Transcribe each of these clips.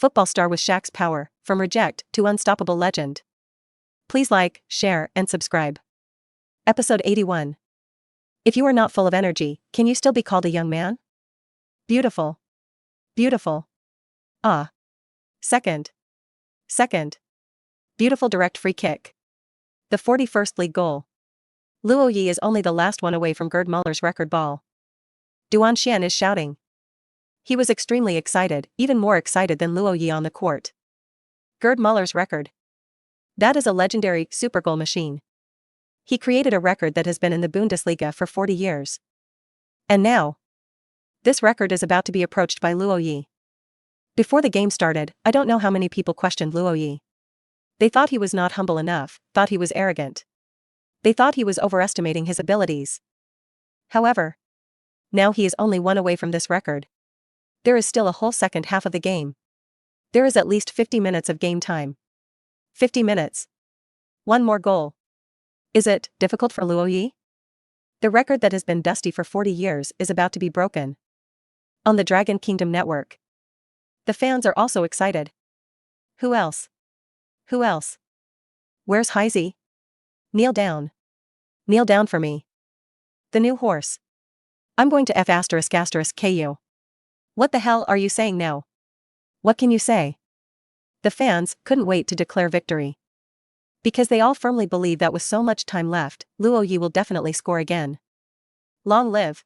Football star with Shaq's power, from reject to unstoppable legend. Please like, share, and subscribe. Episode 81. If you are not full of energy, can you still be called a young man? Beautiful. Beautiful. Ah. Second. Beautiful direct free kick. The 41st league goal. Luo Ye is only the last one away from Gerd Muller's record ball. Duan Xian is shouting. He was extremely excited, even more excited than Luo Ye on the court. Gerd Muller's record. That is a legendary super goal machine. He created a record that has been in the Bundesliga for 40 years. And now, this record is about to be approached by Luo Ye. Before the game started, I don't know how many people questioned Luo Ye. They thought he was not humble enough, thought he was arrogant. They thought he was overestimating his abilities. However, now he is only one away from this record. There is still a whole second half of the game. There is at least 50 minutes of game time. 50 minutes. One more goal. Is it difficult for Luo Ye? The record that has been dusty for 40 years is about to be broken. On the Dragon Kingdom network. The fans are also excited. Who else? Who else? Where's Heisey? Kneel down. Kneel down for me. The new horse. I'm going to F***KU. What the hell are you saying now? What can you say? The fans couldn't wait to declare victory. Because they all firmly believe that with so much time left, Luo Ye will definitely score again. Long live.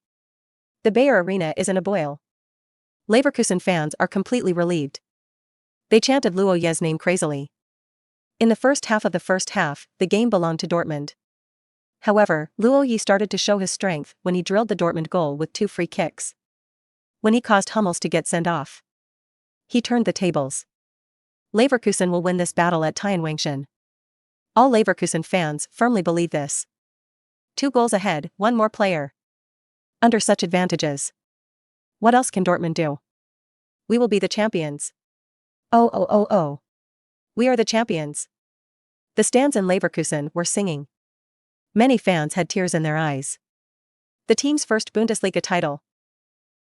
The Bayer Arena is in a boil. Leverkusen fans are completely relieved. They chanted Luo Ye's name crazily. In the first half of the first half, the game belonged to Dortmund. However, Luo Ye started to show his strength when he drilled the Dortmund goal with 2 free kicks. When he caused Hummels to get sent off. He turned the tables. Leverkusen will win this battle at Tianwangshan. All Leverkusen fans firmly believe this. 2 goals ahead, 1 more player. Under such advantages, what else can Dortmund do? We will be the champions. Oh. We are the champions. The stands in Leverkusen were singing. Many fans had tears in their eyes. The team's first Bundesliga title.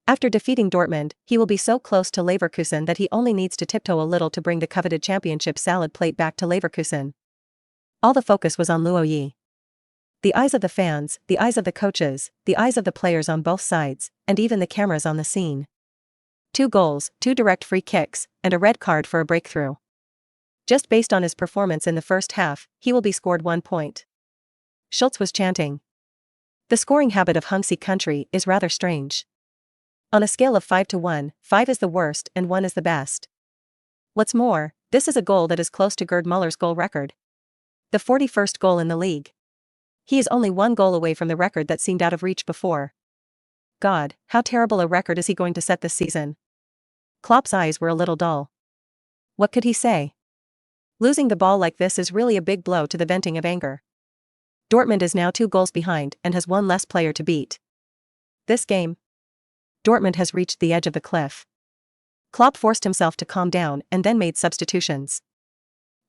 After defeating Dortmund, he will be so close to Leverkusen that he only needs to tiptoe a little to bring the coveted championship salad plate back to Leverkusen. All the focus was on Luo Ye. The eyes of the fans, the eyes of the coaches, the eyes of the players on both sides, and even the cameras on the scene. 2 goals, 2 direct free kicks, and a red card for a breakthrough. Just based on his performance in the first half, he will be scored 1 point. Schultz was chanting. The scoring habit of Hungary country is rather strange. On a scale of 5 to 1, 5 is the worst and 1 is the best. What's more, this is a goal that is close to Gerd Muller's goal record. The 41st goal in the league. He is only 1 goal away from the record that seemed out of reach before. God, how terrible a record is he going to set this season? Klopp's eyes were a little dull. What could he say? Losing the ball like this is really a big blow to the venting of anger. Dortmund is now 2 goals behind and has 1 less player to beat. This game, Dortmund has reached the edge of the cliff. Klopp forced himself to calm down and then made substitutions.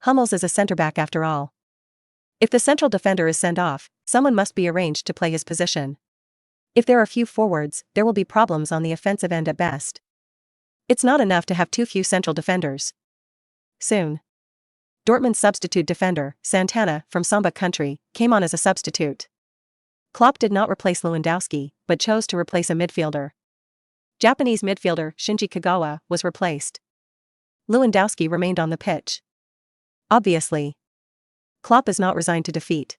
Hummels is a centre-back after all. If the central defender is sent off, someone must be arranged to play his position. If there are few forwards, there will be problems on the offensive end at best. It's not enough to have too few central defenders. Soon, Dortmund's substitute defender, Santana, from Samba country, came on as a substitute. Klopp did not replace Lewandowski, but chose to replace a midfielder. Japanese midfielder Shinji Kagawa was replaced. Lewandowski remained on the pitch. Obviously, Klopp is not resigned to defeat.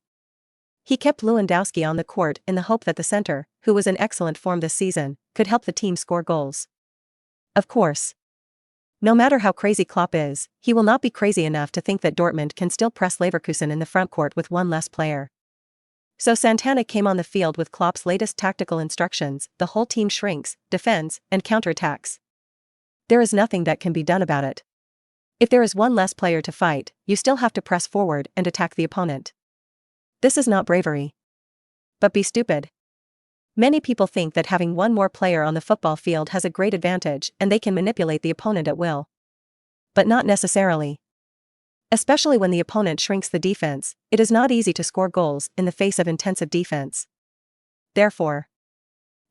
He kept Lewandowski on the court in the hope that the center, who was in excellent form this season, could help the team score goals. Of course, no matter how crazy Klopp is, he will not be crazy enough to think that Dortmund can still press Leverkusen in the front court with 1 less player. So Santana came on the field with Klopp's latest tactical instructions: the whole team shrinks, defends, and counterattacks. There is nothing that can be done about it. If there is 1 less player to fight, you still have to press forward and attack the opponent. This is not bravery. But be stupid. Many people think that having 1 more player on the football field has a great advantage and they can manipulate the opponent at will. But not necessarily. Especially when the opponent shrinks the defense, it is not easy to score goals in the face of intensive defense. Therefore,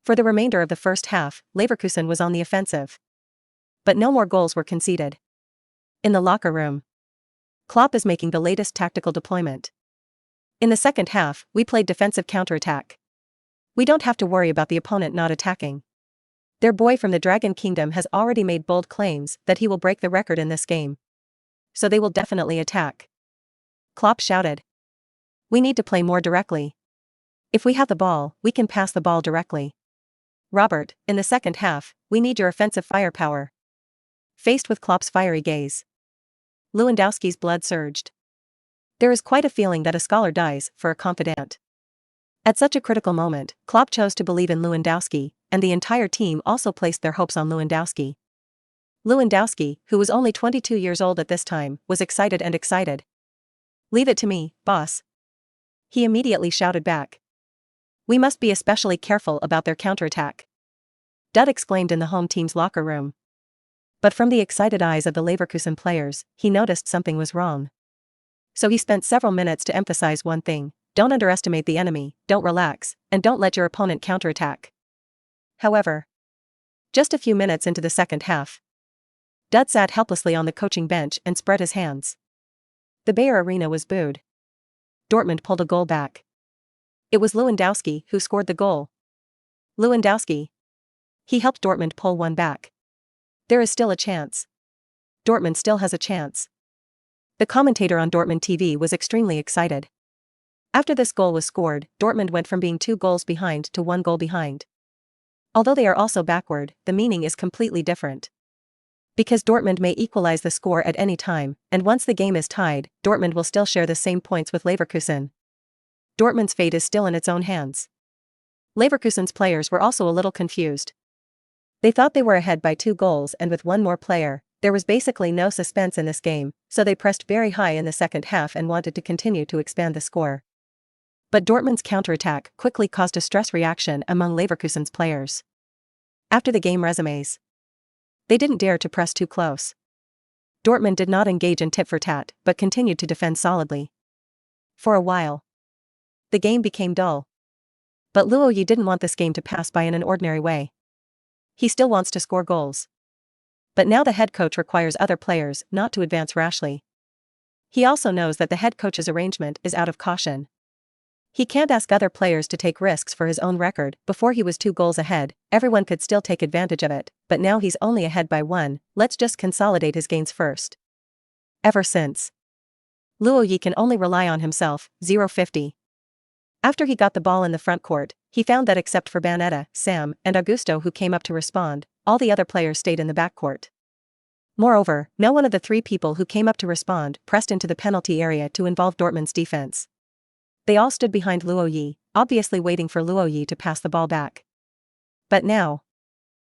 for the remainder of the first half, Leverkusen was on the offensive. But no more goals were conceded. In the locker room, Klopp is making the latest tactical deployment. In the second half, we played defensive counterattack. We don't have to worry about the opponent not attacking. Their boy from the Dragon Kingdom has already made bold claims that he will break the record in this game. So they will definitely attack. Klopp shouted. We need to play more directly. If we have the ball, we can pass the ball directly. Robert, in the second half, we need your offensive firepower. Faced with Klopp's fiery gaze, Lewandowski's blood surged. There is quite a feeling that a scholar dies for a confidant. At such a critical moment, Klopp chose to believe in Lewandowski, and the entire team also placed their hopes on Lewandowski. Lewandowski, who was only 22 years old at this time, was excited. Leave it to me, boss. He immediately shouted back. We must be especially careful about their counterattack. Dud exclaimed in the home team's locker room. But from the excited eyes of the Leverkusen players, he noticed something was wrong. So he spent several minutes to emphasize one thing: don't underestimate the enemy, don't relax, and don't let your opponent counterattack. However, just a few minutes into the second half, Dud sat helplessly on the coaching bench and spread his hands. The Bayer Arena was booed. Dortmund pulled a goal back. It was Lewandowski who scored the goal. Lewandowski. He helped Dortmund pull one back. There is still a chance. Dortmund still has a chance. The commentator on Dortmund TV was extremely excited. After this goal was scored, Dortmund went from being 2 goals behind to 1 goal behind. Although they are also backward, the meaning is completely different. Because Dortmund may equalize the score at any time, and once the game is tied, Dortmund will still share the same points with Leverkusen. Dortmund's fate is still in its own hands. Leverkusen's players were also a little confused. They thought they were ahead by 2 goals, and with one more player, there was basically no suspense in this game, so they pressed very high in the second half and wanted to continue to expand the score. But Dortmund's counterattack quickly caused a stress reaction among Leverkusen's players. After the game resumes, they didn't dare to press too close. Dortmund did not engage in tit-for-tat, but continued to defend solidly. For a while, the game became dull. But Luo Ye didn't want this game to pass by in an ordinary way. He still wants to score goals. But now the head coach requires other players not to advance rashly. He also knows that the head coach's arrangement is out of caution. He can't ask other players to take risks for his own record. Before he was 2 goals ahead, everyone could still take advantage of it, but now he's only ahead by 1, let's just consolidate his gains first. Ever since, Luo Ye can only rely on himself, 0-50. After he got the ball in the front court, he found that except for Banetta, Sam, and Augusto who came up to respond, all the other players stayed in the backcourt. Moreover, no one of the 3 people who came up to respond pressed into the penalty area to involve Dortmund's defense. They all stood behind Luo Ye, obviously waiting for Luo Ye to pass the ball back. But now,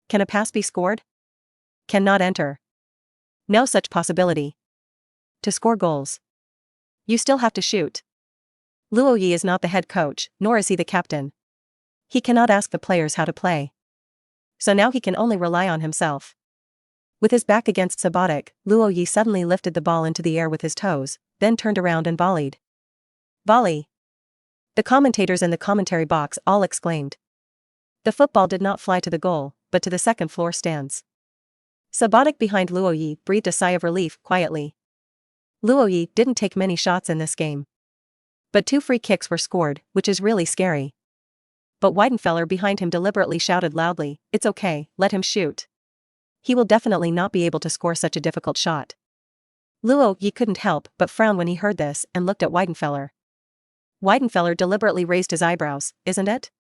can a pass be scored? Cannot enter. No such possibility. To score goals, you still have to shoot. Luo Ye is not the head coach, nor is he the captain. He cannot ask the players how to play. So now he can only rely on himself. With his back against Subotic, Luo Ye suddenly lifted the ball into the air with his toes, then turned around and volleyed. Volley! The commentators in the commentary box all exclaimed. The football did not fly to the goal, but to the second floor stands. Subotic behind Luo Ye breathed a sigh of relief quietly. Luo Ye didn't take many shots in this game. But 2 free kicks were scored, which is really scary. But Weidenfeller behind him deliberately shouted loudly, "It's okay, let him shoot. He will definitely not be able to score such a difficult shot." Luo Ye couldn't help but frown when he heard this and looked at Weidenfeller. Weidenfeller deliberately raised his eyebrows, "Isn't it?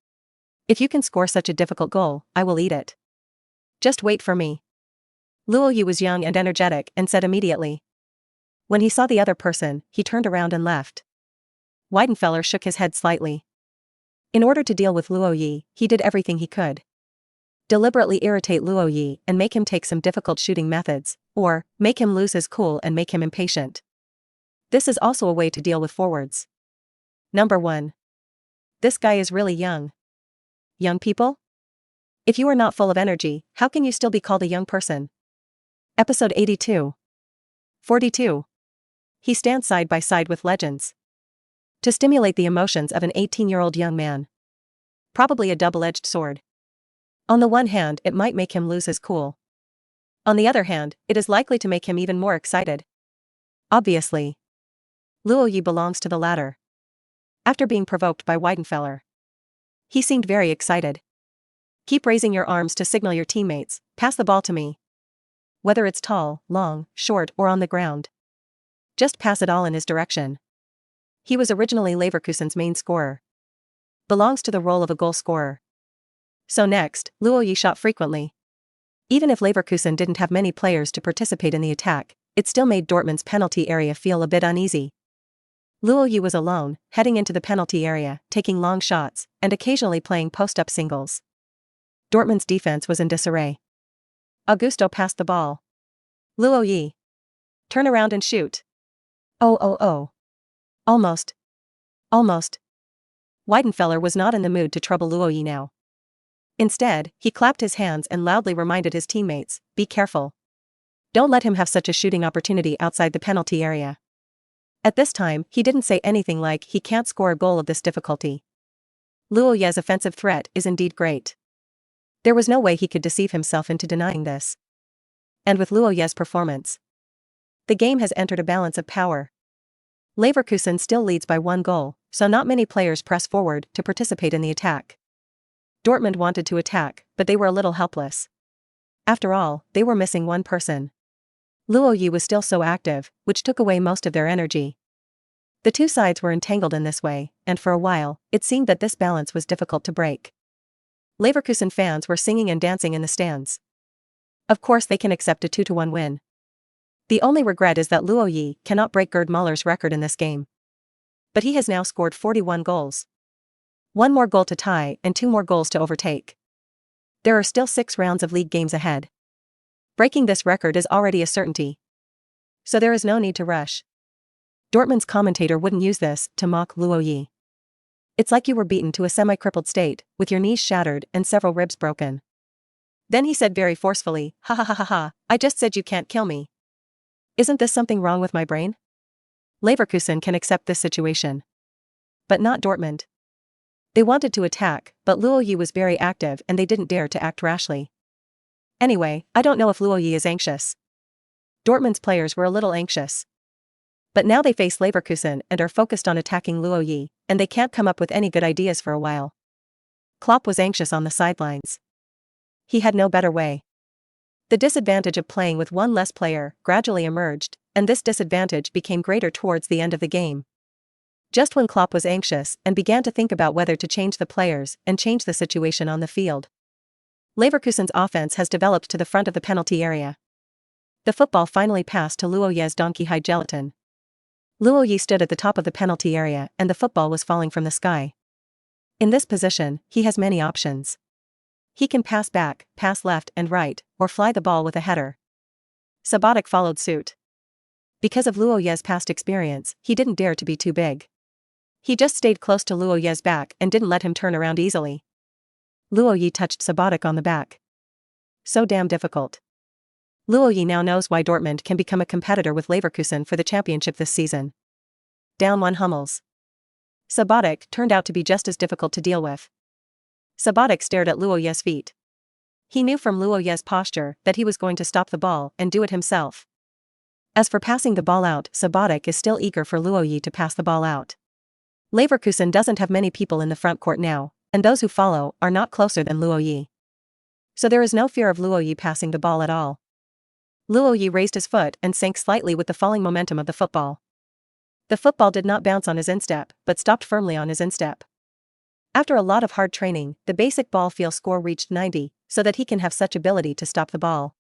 If you can score such a difficult goal, I will eat it. Just wait for me." Luo Ye was young and energetic and said immediately. When he saw the other person, he turned around and left. Weidenfeller shook his head slightly. In order to deal with Luo Ye, he did everything he could. Deliberately irritate Luo Ye and make him take some difficult shooting methods, or make him lose his cool and make him impatient. This is also a way to deal with forwards. Number 1. This guy is really young. Young people? If you are not full of energy, how can you still be called a young person? Episode 82. 42. He stands side by side with legends. To stimulate the emotions of an 18-year-old young man. Probably a double-edged sword. On the one hand, it might make him lose his cool. On the other hand, it is likely to make him even more excited. Obviously, Luo Ye belongs to the latter. After being provoked by Weidenfeller, he seemed very excited. Keep raising your arms to signal your teammates, pass the ball to me. Whether it's tall, long, short, or on the ground. Just pass it all in his direction. He was originally Leverkusen's main scorer. Belongs to the role of a goal scorer. So next, Luo Ye shot frequently. Even if Leverkusen didn't have many players to participate in the attack, it still made Dortmund's penalty area feel a bit uneasy. Luo Ye was alone, heading into the penalty area, taking long shots, and occasionally playing post-up singles. Dortmund's defense was in disarray. Augusto passed the ball. Luo Ye. Turn around and shoot. Oh. Almost. Weidenfeller was not in the mood to trouble Luo Ye now. Instead, he clapped his hands and loudly reminded his teammates, be careful. Don't let him have such a shooting opportunity outside the penalty area. At this time, he didn't say anything like he can't score a goal of this difficulty. Luo Ye's offensive threat is indeed great. There was no way he could deceive himself into denying this. And with Luo Ye's performance, the game has entered a balance of power. Leverkusen still leads by 1 goal, so not many players press forward to participate in the attack. Dortmund wanted to attack, but they were a little helpless. After all, they were missing one person. Luo Ye was still so active, which took away most of their energy. The two sides were entangled in this way, and for a while, it seemed that this balance was difficult to break. Leverkusen fans were singing and dancing in the stands. Of course they can accept a 2-1 win. The only regret is that Luo Ye cannot break Gerd Muller's record in this game. But he has now scored 41 goals. 1 more goal to tie and 2 more goals to overtake. There are still 6 rounds of league games ahead. Breaking this record is already a certainty. So there is no need to rush. Dortmund's commentator wouldn't use this to mock Luo Ye. It's like you were beaten to a semi-crippled state, with your knees shattered and several ribs broken. Then he said very forcefully, ha, I just said you can't kill me. Isn't this something wrong with my brain? Leverkusen can accept this situation. But not Dortmund. They wanted to attack, but Luo Ye was very active and they didn't dare to act rashly. Anyway, I don't know if Luo Ye is anxious. Dortmund's players were a little anxious. But now they face Leverkusen and are focused on attacking Luo Ye, and they can't come up with any good ideas for a while. Klopp was anxious on the sidelines. He had no better way. The disadvantage of playing with 1 less player gradually emerged, and this disadvantage became greater towards the end of the game. Just when Klopp was anxious and began to think about whether to change the players and change the situation on the field, Leverkusen's offense has developed to the front of the penalty area. The football finally passed to Luo Ye's donkey hide gelatin. Luo Ye stood at the top of the penalty area and the football was falling from the sky. In this position, he has many options. He can pass back, pass left and right, or fly the ball with a header. Sabatic followed suit. Because of Luo Ye's past experience, he didn't dare to be too big. He just stayed close to Luo Ye's back and didn't let him turn around easily. Luo Ye touched Sabatic on the back. So damn difficult. Luo Ye now knows why Dortmund can become a competitor with Leverkusen for the championship this season. Down 1 Hummels. Sabatic turned out to be just as difficult to deal with. Sabatic stared at Luo Ye's feet. He knew from Luo Ye's posture that he was going to stop the ball and do it himself. As for passing the ball out, Sabatic is still eager for Luo Ye to pass the ball out. Leverkusen doesn't have many people in the front court now, and those who follow are not closer than Luo Ye. So there is no fear of Luo Ye passing the ball at all. Luo Ye raised his foot and sank slightly with the falling momentum of the football. The football did not bounce on his instep, but stopped firmly on his instep. After a lot of hard training, the basic ball feel score reached 90, so that he can have such ability to stop the ball.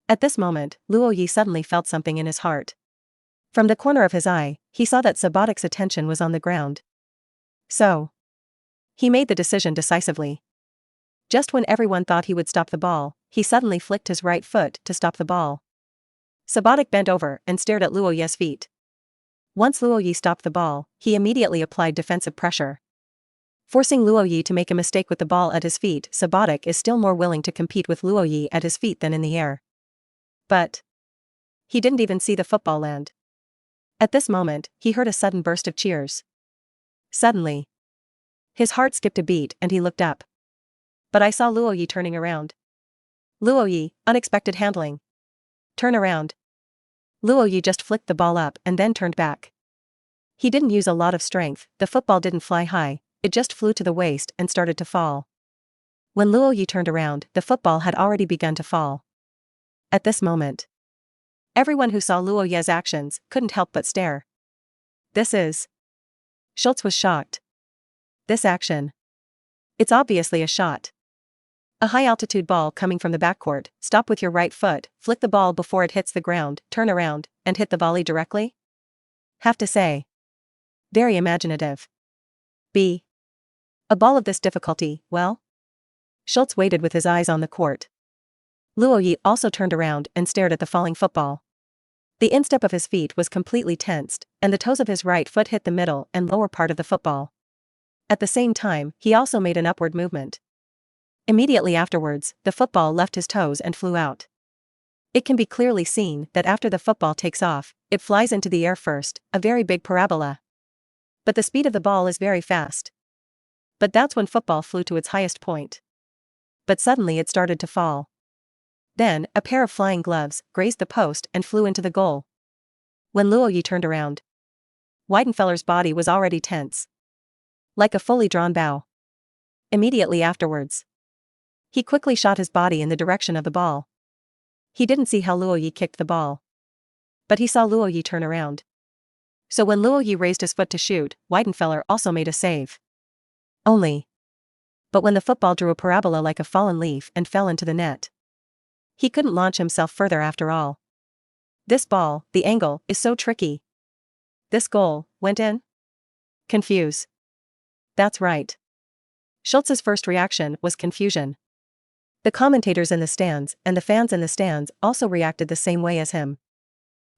At this moment, Luo Ye suddenly felt something in his heart. From the corner of his eye, he saw that Sabatic's attention was on the ground. So, he made the decision decisively. Just when everyone thought he would stop the ball, he suddenly flicked his right foot to stop the ball. Sabatic bent over and stared at Luo Ye's feet. Once Luo Ye stopped the ball, he immediately applied defensive pressure. Forcing Luo Ye to make a mistake with the ball at his feet, Sabatic is still more willing to compete with Luo Ye at his feet than in the air. But he didn't even see the football land. At this moment, he heard a sudden burst of cheers. Suddenly, his heart skipped a beat and he looked up. But I saw Luo Ye turning around. Luo Ye, unexpected handling, Turn around. Luo Ye just flicked the ball up and then turned back. He didn't use a lot of strength, the football didn't fly high, it just flew to the waist and started to fall. When Luo Ye turned around, the football had already begun to fall. At this moment, everyone who saw Luo Ye's actions couldn't help but stare. This is... Schultz was shocked. This action. It's obviously a shot. A high-altitude ball coming from the backcourt, stop with your right foot, flick the ball before it hits the ground, turn around, and hit the volley directly? Have to say. Very imaginative. B. A ball of this difficulty, well? Schultz waited with his eyes on the court. Luo Ye also turned around and stared at the falling football. The instep of his feet was completely tensed, and the toes of his right foot hit the middle and lower part of the football. At the same time, he also made an upward movement. Immediately afterwards, the football left his toes and flew out. It can be clearly seen that after the football takes off, it flies into the air first, a very big parabola. But the speed of the ball is very fast. But that's when football flew to its highest point. But suddenly it started to fall. Then, a pair of flying gloves grazed the post and flew into the goal. When Luo Ye turned around, Weidenfeller's body was already tense. Like a fully drawn bow. Immediately afterwards, he quickly shot his body in the direction of the ball. He didn't see how Luo Ye kicked the ball. But he saw Luo Ye turn around. So when Luo Ye raised his foot to shoot, Weidenfeller also made a save. But when the football drew a parabola like a fallen leaf and fell into the net, he couldn't launch himself further after all. This ball, the angle, is so tricky. This goal went in? Confuse. That's right. Schultz's first reaction was confusion. The commentators in the stands and the fans in the stands also reacted the same way as him.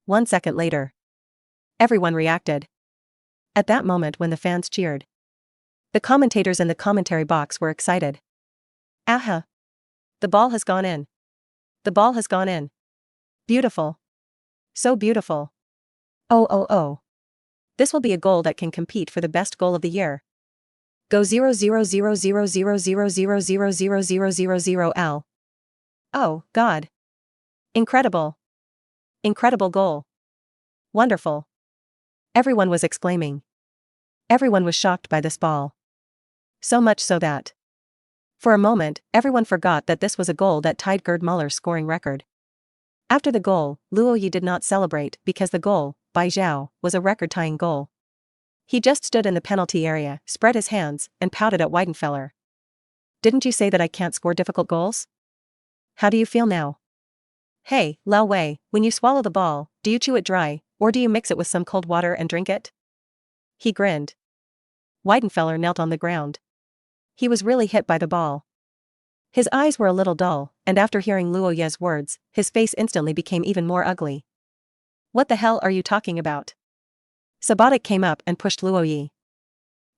1 second later, everyone reacted. At that moment when the fans cheered, the commentators in the commentary box were excited. Aha! The ball has gone in. The ball has gone in. Beautiful. So beautiful. Oh. This will be a goal that can compete for the best goal of the year. Go 0000000000000L. Oh, God. Incredible. Incredible goal. Wonderful. Everyone was exclaiming. Everyone was shocked by this ball. So much so that, for a moment, everyone forgot that this was a goal that tied Gerd Muller's scoring record. After the goal, Luo Ye did not celebrate because the goal, by Zhao, was a record-tying goal. He just stood in the penalty area, spread his hands, and pouted at Weidenfeller. Didn't you say that I can't score difficult goals? How do you feel now? Hey, Luo Ye, when you swallow the ball, do you chew it dry, or do you mix it with some cold water and drink it? He grinned. Weidenfeller knelt on the ground. He was really hit by the ball. His eyes were a little dull, and after hearing Luo Ye's words, his face instantly became even more ugly. What the hell are you talking about? Sabatic came up and pushed Luo Ye.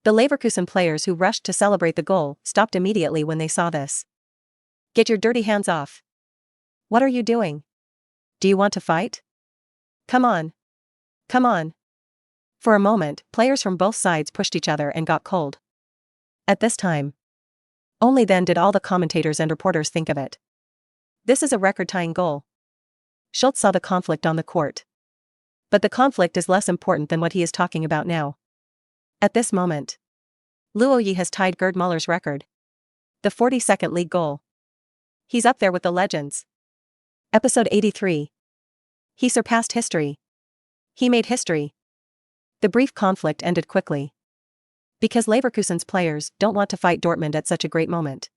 The Leverkusen players who rushed to celebrate the goal stopped immediately when they saw this. Get your dirty hands off. What are you doing? Do you want to fight? Come on. Come on. For a moment, players from both sides pushed each other and got cold. At this time, only then did all the commentators and reporters think of it. This is a record-tying goal. Schultz saw the conflict on the court. But the conflict is less important than what he is talking about now. At this moment, Luo Ye has tied Gerd Muller's record. The 42nd league goal. He's up there with the legends. Episode 83. He surpassed history. He made history. The brief conflict ended quickly. Because Leverkusen's players don't want to fight Dortmund at such a great moment.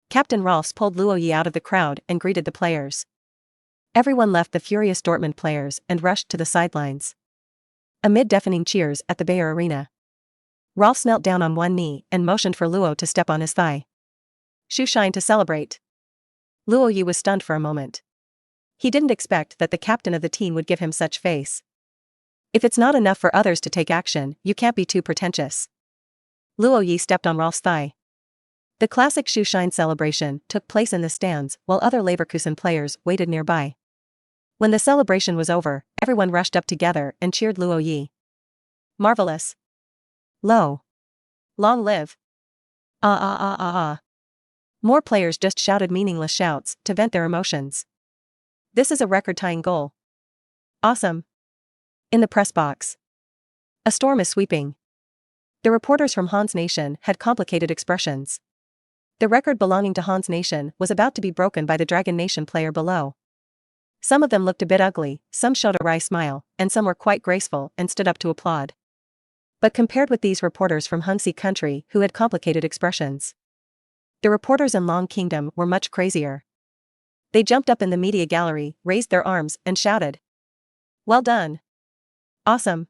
Captain Rolfs pulled Luo Ye out of the crowd and greeted the players. Everyone left the furious Dortmund players and rushed to the sidelines. Amid deafening cheers at the Bayer Arena, Rolfs knelt down on one knee and motioned for Luo to step on his thigh. Shoeshine to celebrate. Luo Ye was stunned for a moment. He didn't expect that the captain of the team would give him such face. If it's not enough for others to take action, you can't be too pretentious. Luo Ye stepped on Rolf's thigh. The classic shoeshine celebration took place in the stands while other Leverkusen players waited nearby. When the celebration was over, everyone rushed up together and cheered Luo Ye. Marvelous. Long live. Ah. More players just shouted meaningless shouts to vent their emotions. This is a record-tying goal. Awesome. In the press box. A storm is sweeping. The reporters from Hans Nation had complicated expressions. The record belonging to Hans Nation was about to be broken by the Dragon Nation player below. Some of them looked a bit ugly, some showed a wry smile, and some were quite graceful and stood up to applaud. But compared with these reporters from Hunsi country who had complicated expressions, the reporters in Long Kingdom were much crazier. They jumped up in the media gallery, raised their arms, and shouted, "Well done! Awesome!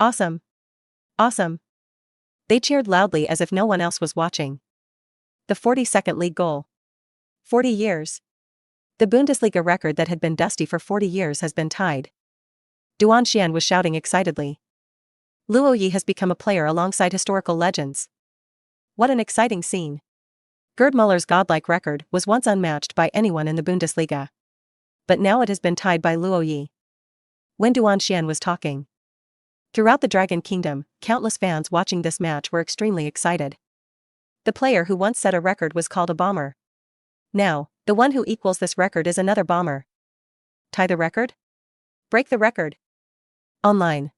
Awesome! Awesome!" They cheered loudly as if no one else was watching. The 42nd league goal. 40 years. The Bundesliga record that had been dusty for 40 years has been tied. Duan Xian was shouting excitedly. Luo Ye has become a player alongside historical legends. What an exciting scene. Gerd Muller's godlike record was once unmatched by anyone in the Bundesliga. But now it has been tied by Luo Ye. When Duan Xian was talking. Throughout the Dragon Kingdom, countless fans watching this match were extremely excited. The player who once set a record was called a bomber. Now, the one who equals this record is another bomber. Tie the record? Break the record. Online.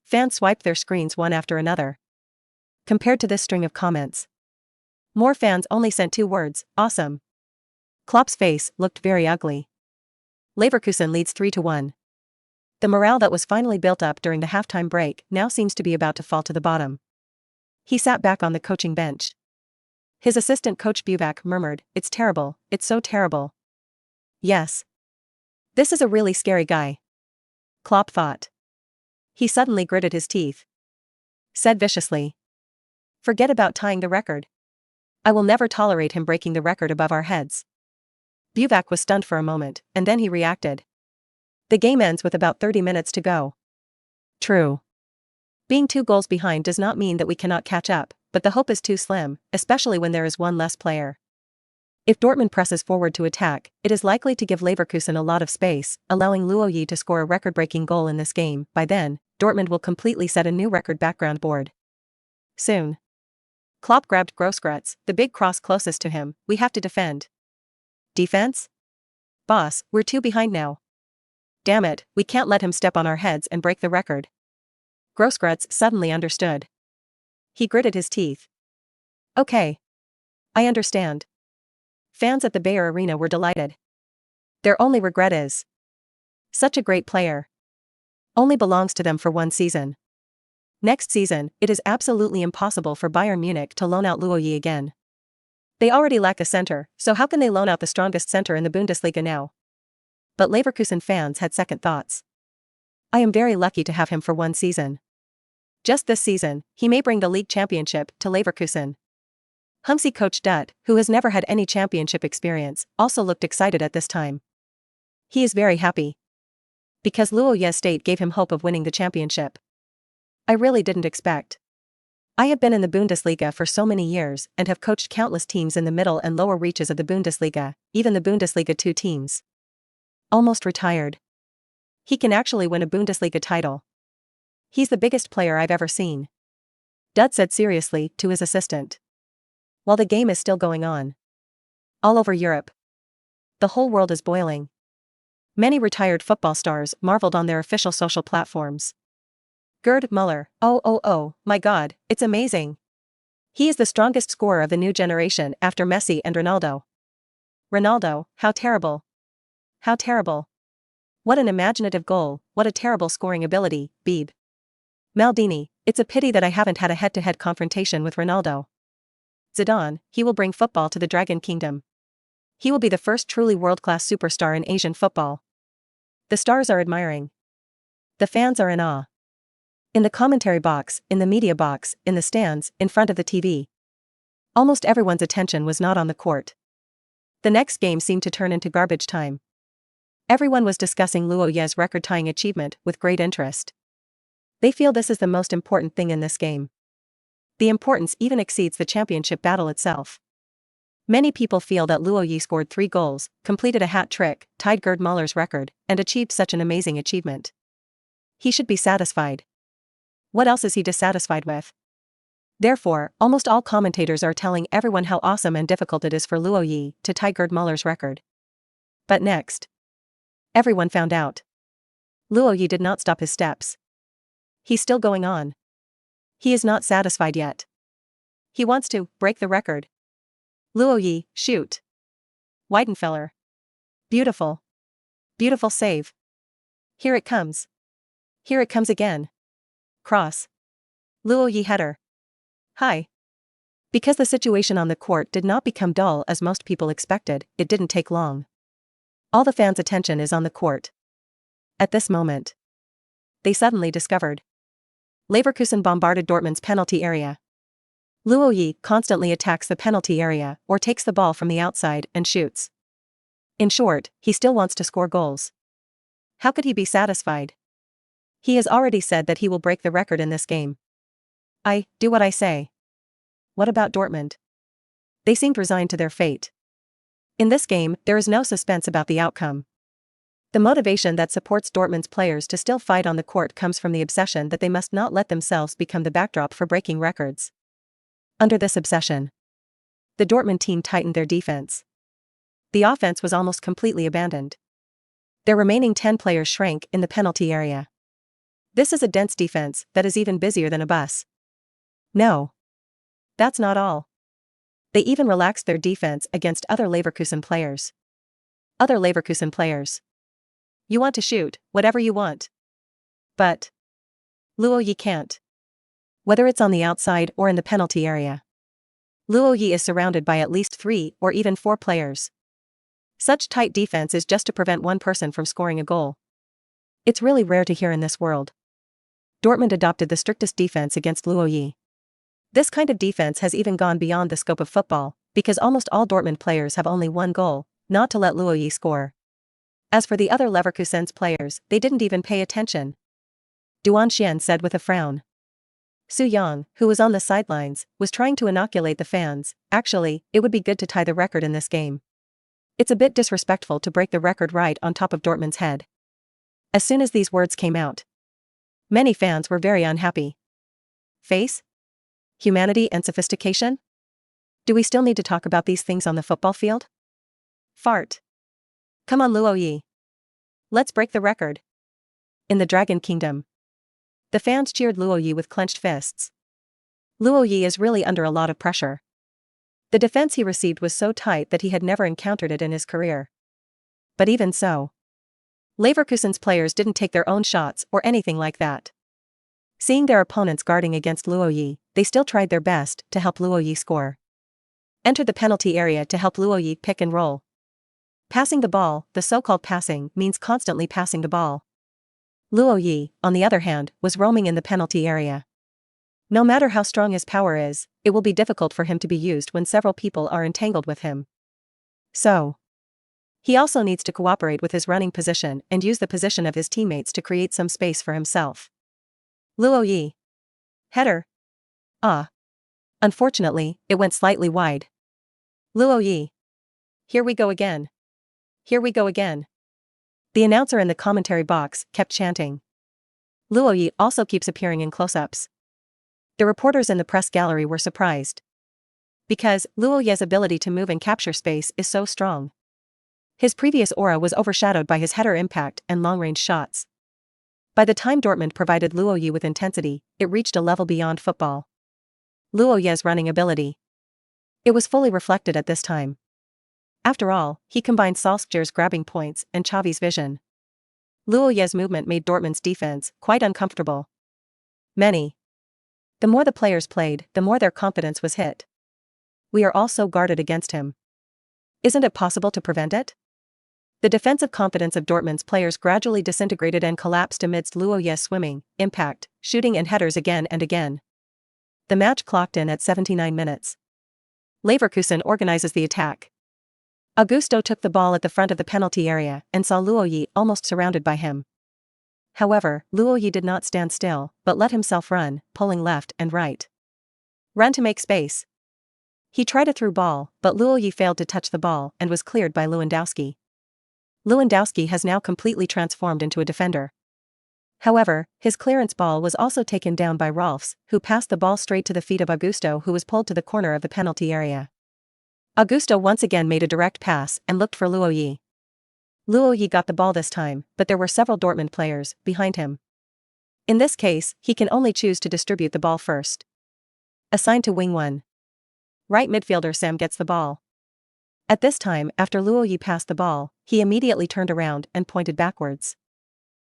Fans swiped their screens one after another. Compared to this string of comments, more fans only sent 2 words, awesome. Klopp's face looked very ugly. Leverkusen leads 3-1. The morale that was finally built up during the halftime break now seems to be about to fall to the bottom. He sat back on the coaching bench. His assistant coach Buvak murmured, "It's terrible, it's so terrible." Yes. This is a really scary guy. Klopp thought. He suddenly gritted his teeth. Said viciously, "Forget about tying the record. I will never tolerate him breaking the record above our heads." Buvak was stunned for a moment, and then he reacted. The game ends with about 30 minutes to go. True. Being 2 goals behind does not mean that we cannot catch up, but the hope is too slim, especially when there is one less player. If Dortmund presses forward to attack, it is likely to give Leverkusen a lot of space, allowing Luo Ye to score a record-breaking goal in this game. By then, Dortmund will completely set a new record background board. Soon. Klopp grabbed Grosskreutz, the big cross closest to him. "We have to defend." "Defense? Boss, we're 2 behind now. Damn it, we can't let him step on our heads and break the record." Grosskreutz suddenly understood. He gritted his teeth. "Okay. I understand." Fans at the Bayer Arena were delighted. Their only regret is, such a great player only belongs to them for 1 season. Next season, it is absolutely impossible for Bayern Munich to loan out Luo Ye again. They already lack a center, so how can they loan out the strongest center in the Bundesliga now? But Leverkusen fans had second thoughts. I am very lucky to have him for 1 season. Just this season, he may bring the league championship to Leverkusen. Hunsi coach Dutt, who has never had any championship experience, also looked excited at this time. He is very happy. Because Luo Ye State gave him hope of winning the championship. I really didn't expect. I have been in the Bundesliga for so many years and have coached countless teams in the middle and lower reaches of the Bundesliga, even the Bundesliga 2 teams. Almost retired. He can actually win a Bundesliga title. He's the biggest player I've ever seen. Dutt said seriously to his assistant. While the game is still going on. All over Europe. The whole world is boiling. Many retired football stars marveled on their official social platforms. Gerd Muller, oh, my God, it's amazing. He is the strongest scorer of the new generation after Messi and Ronaldo. Ronaldo, how terrible. How terrible. What an imaginative goal, what a terrible scoring ability, Beeb. Maldini, it's a pity that I haven't had a head-to-head confrontation with Ronaldo. Zidane, he will bring football to the Dragon Kingdom. He will be the first truly world-class superstar in Asian football. The stars are admiring. The fans are in awe. In the commentary box, in the media box, in the stands, in front of the TV. Almost everyone's attention was not on the court. The next game seemed to turn into garbage time. Everyone was discussing Luo Ye's record-tying achievement with great interest. They feel this is the most important thing in this game. The importance even exceeds the championship battle itself. Many people feel that Luo Ye scored 3 goals, completed a hat trick, tied Gerd Muller's record, and achieved such an amazing achievement. He should be satisfied. What else is he dissatisfied with? Therefore, almost all commentators are telling everyone how awesome and difficult it is for Luo Ye to tie Gerd Muller's record. But next. Everyone found out. Luo Ye did not stop his steps. He's still going on. He is not satisfied yet. He wants to break the record. Luo Ye, shoot. Weidenfeller. Beautiful. Beautiful save. Here it comes. Here it comes again. Cross. Luo Ye header. Hi. Because the situation on the court did not become dull as most people expected, it didn't take long. All the fans' attention is on the court. At this moment, they suddenly discovered Leverkusen bombarded Dortmund's penalty area. Luo Ye constantly attacks the penalty area or takes the ball from the outside and shoots. In short, he still wants to score goals. How could he be satisfied? He has already said that he will break the record in this game. I do what I say. What about Dortmund? They seemed resigned to their fate. In this game, there is no suspense about the outcome. The motivation that supports Dortmund's players to still fight on the court comes from the obsession that they must not let themselves become the backdrop for breaking records. Under this obsession, the Dortmund team tightened their defense. The offense was almost completely abandoned. Their remaining 10 players shrank in the penalty area. This is a dense defense that is even busier than a bus. No. That's not all. They even relaxed their defense against other Leverkusen players. Other Leverkusen players. You want to shoot, whatever you want. But Luo Ye can't. Whether it's on the outside or in the penalty area. Luo Ye is surrounded by at least 3 or even 4 players. Such tight defense is just to prevent one person from scoring a goal. It's really rare to hear in this world. Dortmund adopted the strictest defense against Luo Ye. This kind of defense has even gone beyond the scope of football, because almost all Dortmund players have only one goal, not to let Luo Ye score. As for the other Leverkusen's players, they didn't even pay attention. Duan Xian said with a frown. Su Yang, who was on the sidelines, was trying to inoculate the fans. Actually, it would be good to tie the record in this game. It's a bit disrespectful to break the record right on top of Dortmund's head. As soon as these words came out, many fans were very unhappy. Face? Humanity and sophistication? Do we still need to talk about these things on the football field? Fart. Come on, Luo Ye. Let's break the record. In the Dragon Kingdom, the fans cheered Luo Ye with clenched fists. Luo Ye is really under a lot of pressure. The defense he received was so tight that he had never encountered it in his career. But even so, Leverkusen's players didn't take their own shots or anything like that. Seeing their opponents guarding against Luo Ye, they still tried their best to help Luo Ye score. Entered the penalty area to help Luo Ye pick and roll. Passing the ball, the so-called passing, means constantly passing the ball. Luo Ye, on the other hand, was roaming in the penalty area. No matter how strong his power is, it will be difficult for him to be used when several people are entangled with him. So, he also needs to cooperate with his running position and use the position of his teammates to create some space for himself. Luo Ye. Header. Ah. Unfortunately, it went slightly wide. Luo Ye. Here we go again. Here we go again. The announcer in the commentary box kept chanting. Luo Ye also keeps appearing in close-ups. The reporters in the press gallery were surprised. Because Luo Ye's ability to move and capture space is so strong. His previous aura was overshadowed by his header impact and long-range shots. By the time Dortmund provided Luo Ye with intensity, it reached a level beyond football. Luo Ye's running ability. It was fully reflected at this time. After all, he combined Solskjaer's grabbing points and Xavi's vision. Luo Ye's movement made Dortmund's defense quite uncomfortable. The more the players played, the more their confidence was hit. We are all so guarded against him. Isn't it possible to prevent it? The defensive confidence of Dortmund's players gradually disintegrated and collapsed amidst Luo Ye's swimming, impact, shooting and headers again and again. The match clocked in at 79 minutes. Leverkusen organizes the attack. Augusto took the ball at the front of the penalty area and saw Luo Ye almost surrounded by him. However, Luo Ye did not stand still, but let himself run, pulling left and right. Run to make space. He tried a through ball, but Luo Ye failed to touch the ball and was cleared by Lewandowski. Lewandowski has now completely transformed into a defender. However, his clearance ball was also taken down by Rolfs, who passed the ball straight to the feet of Augusto, who was pulled to the corner of the penalty area. Augusto once again made a direct pass and looked for Luo Ye. Luo Ye got the ball this time, but there were several Dortmund players behind him. In this case, he can only choose to distribute the ball first. Assigned to wing 1. Right midfielder Sam gets the ball. At this time, after Luo Ye passed the ball, he immediately turned around and pointed backwards.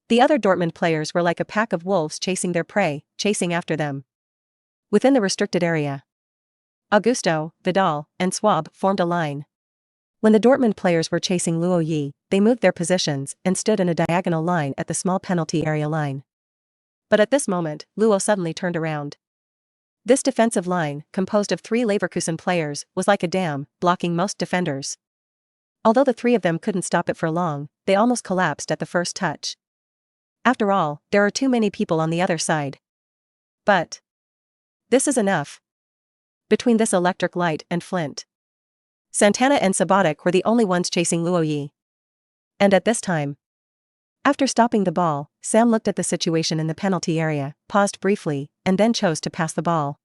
The other Dortmund players were like a pack of wolves chasing their prey, chasing after them. Within the restricted area, Augusto, Vidal, and Swab formed a line. When the Dortmund players were chasing Luo Ye, they moved their positions and stood in a diagonal line at the small penalty area line. But at this moment, Luo suddenly turned around. This defensive line, composed of 3 Leverkusen players, was like a dam, blocking most defenders. Although the 3 of them couldn't stop it for long, they almost collapsed at the first touch. After all, there are too many people on the other side. But this is enough. Between this electric light and Flint, Santana and Sabatic were the only ones chasing Luo Ye. And at this time, after stopping the ball, Sam looked at the situation in the penalty area, paused briefly, and then chose to pass the ball.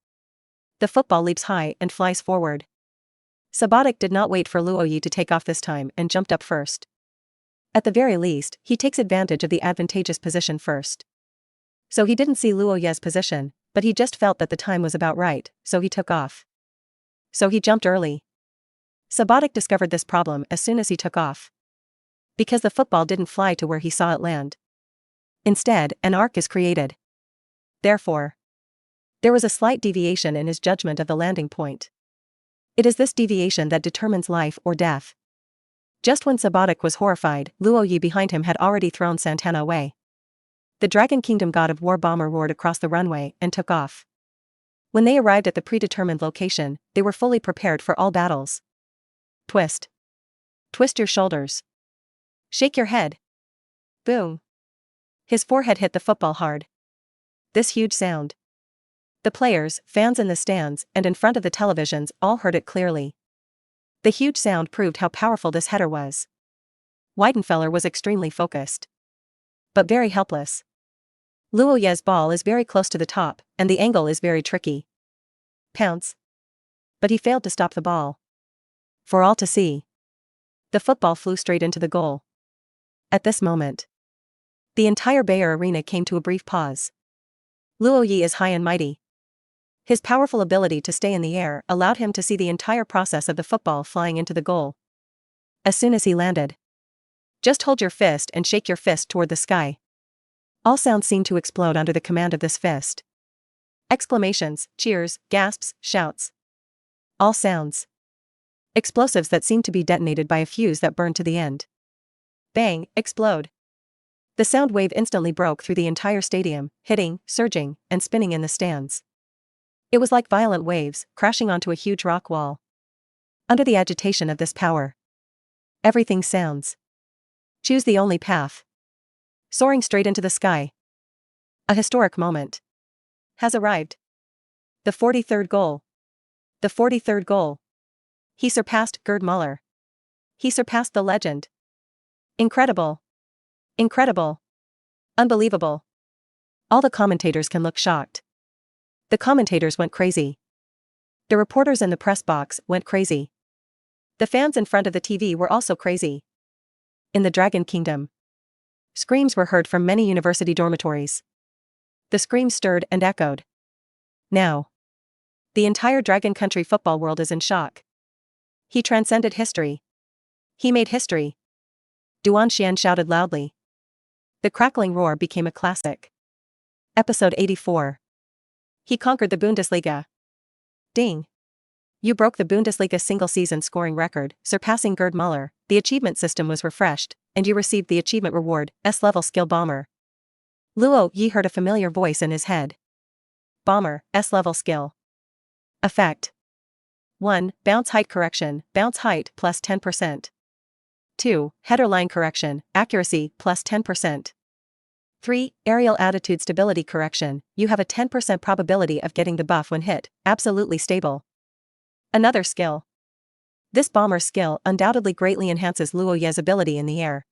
The football leaps high and flies forward. Sabatic did not wait for Luo Ye to take off this time and jumped up first. At the very least, he takes advantage of the advantageous position first. So he didn't see Luo Ye's position, but he just felt that the time was about right, so he took off. So he jumped early. Sabatic discovered this problem as soon as he took off. Because the football didn't fly to where he saw it land. Instead, an arc is created. Therefore, there was a slight deviation in his judgment of the landing point. It is this deviation that determines life or death. Just when Sabatic was horrified, Luo Ye behind him had already thrown Santana away. The Dragon Kingdom God of War bomber roared across the runway and took off. When they arrived at the predetermined location, they were fully prepared for all battles. Twist. Twist your shoulders. Shake your head. Boom. His forehead hit the football hard. This huge sound. The players, fans in the stands, and in front of the televisions all heard it clearly. The huge sound proved how powerful this header was. Weidenfeller was extremely focused, but very helpless. Luo Ye's ball is very close to the top, and the angle is very tricky. Pounce. But he failed to stop the ball. For all to see. The football flew straight into the goal. At this moment, the entire Bayer arena came to a brief pause. Luo Ye is high and mighty. His powerful ability to stay in the air allowed him to see the entire process of the football flying into the goal. As soon as he landed, just hold your fist and shake your fist toward the sky. All sounds seemed to explode under the command of this fist. Exclamations, cheers, gasps, shouts. All sounds. Explosives that seemed to be detonated by a fuse that burned to the end. Bang, explode. The sound wave instantly broke through the entire stadium, hitting, surging, and spinning in the stands. It was like violent waves, crashing onto a huge rock wall. Under the agitation of this power, everything sounds. Choose the only path. Soaring straight into the sky. A historic moment has arrived. The 43rd goal. The 43rd goal. He surpassed Gerd Müller. He surpassed the legend. Incredible. Incredible. Unbelievable. All the commentators can look shocked. The commentators went crazy. The reporters in the press box went crazy. The fans in front of the TV were also crazy. In the Dragon Kingdom, screams were heard from many university dormitories. The screams stirred and echoed. Now, the entire Dragon Country football world is in shock. He transcended history. He made history. Duan Xian shouted loudly. The crackling roar became a classic. Episode 84. He conquered the Bundesliga. Ding. You broke the Bundesliga single-season scoring record, surpassing Gerd Müller. The achievement system was refreshed, and you received the achievement reward, S-level skill bomber. Luo Ye heard a familiar voice in his head. Bomber, S-level skill. Effect. 1. Bounce height correction, bounce height plus 10%. 2. Header line correction, accuracy plus 10%. 3. Aerial attitude stability correction, you have a 10% probability of getting the buff when hit, absolutely stable. Another skill. This bomber skill undoubtedly greatly enhances Luo Ye's ability in the air.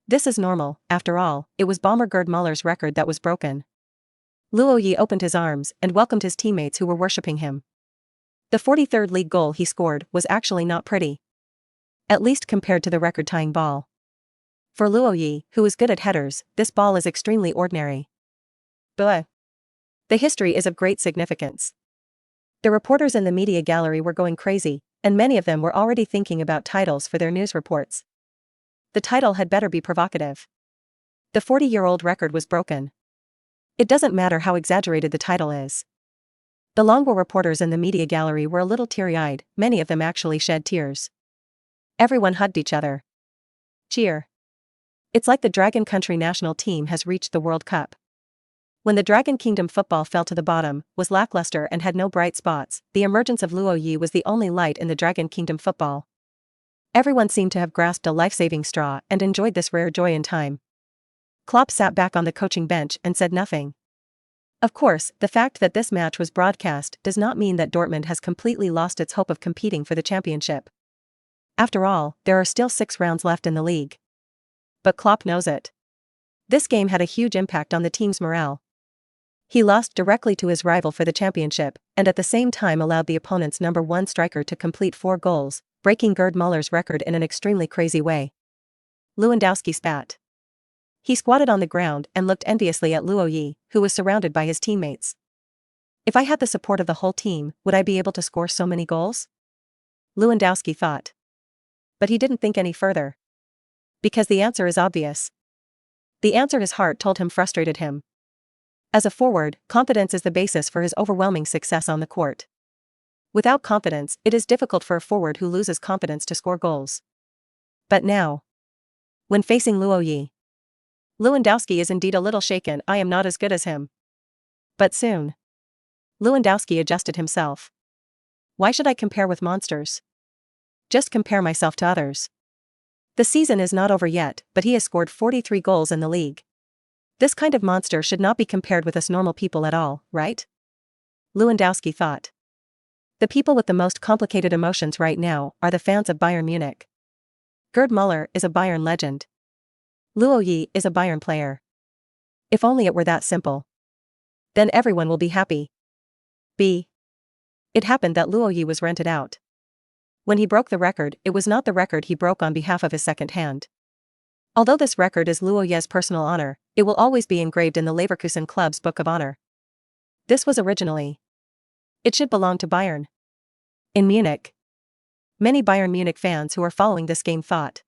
This is normal, after all, it was bomber Gerd Müller's record that was broken. Luo Ye opened his arms and welcomed his teammates who were worshipping him. The 43rd league goal he scored was actually not pretty. At least compared to the record-tying ball. For Luo Ye, who is good at headers, this ball is extremely ordinary. But the history is of great significance. The reporters in the media gallery were going crazy, and many of them were already thinking about titles for their news reports. The title had better be provocative. The 40-year-old record was broken. It doesn't matter how exaggerated the title is. The Longwo reporters in the media gallery were a little teary-eyed, many of them actually shed tears. Everyone hugged each other. Cheer. It's like the Dragon Country national team has reached the World Cup. When the Dragon Kingdom football fell to the bottom, was lackluster and had no bright spots, the emergence of Luo Ye was the only light in the Dragon Kingdom football. Everyone seemed to have grasped a life-saving straw and enjoyed this rare joy in time. Klopp sat back on the coaching bench and said nothing. Of course, the fact that this match was broadcast does not mean that Dortmund has completely lost its hope of competing for the championship. After all, there are still 6 rounds left in the league. But Klopp knows it. This game had a huge impact on the team's morale. He lost directly to his rival for the championship, and at the same time allowed the opponent's number 1 striker to complete 4 goals, breaking Gerd Muller's record in an extremely crazy way. Lewandowski spat. He squatted on the ground and looked enviously at Luo Ye, who was surrounded by his teammates. If I had the support of the whole team, would I be able to score so many goals? Lewandowski thought. But he didn't think any further. Because the answer is obvious. The answer his heart told him frustrated him. As a forward, confidence is the basis for his overwhelming success on the court. Without confidence, it is difficult for a forward who loses confidence to score goals. But now, when facing Luo Ye, Lewandowski is indeed a little shaken. I am not as good as him. But soon, Lewandowski adjusted himself. Why should I compare with monsters? Just compare myself to others. The season is not over yet, but he has scored 43 goals in the league. This kind of monster should not be compared with us normal people at all, right? Lewandowski thought. The people with the most complicated emotions right now are the fans of Bayern Munich. Gerd Muller is a Bayern legend. Luo Ye is a Bayern player. If only it were that simple. Then everyone will be happy. It happened that Luo Ye was rented out. When he broke the record, it was not the record he broke on behalf of his second hand. Although this record is Luo Ye's personal honor, it will always be engraved in the Leverkusen club's book of honor. This was originally. It should belong to Bayern. In Munich. Many Bayern Munich fans who are following this game thought.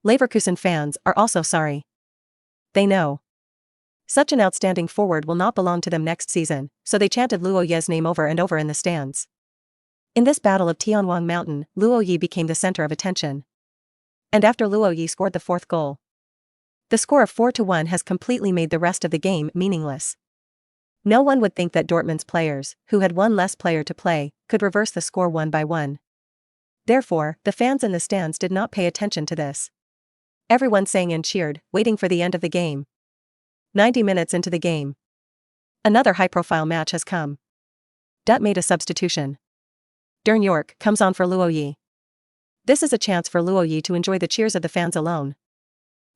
Leverkusen fans are also sorry. They know. Such an outstanding forward will not belong to them next season, so they chanted Luo Ye's name over and over in the stands. In this battle of Tianwang Mountain, Luo Ye became the center of attention. And after Luo Ye scored the 4th goal, the score of 4-1 has completely made the rest of the game meaningless. No one would think that Dortmund's players, who had one less player to play, could reverse the score 1-1. Therefore, the fans in the stands did not pay attention to this. Everyone sang and cheered, waiting for the end of the game. 90 minutes into the game. Another high-profile match has come. Dutt made a substitution. Dern York comes on for Luo Ye. This is a chance for Luo Ye to enjoy the cheers of the fans alone.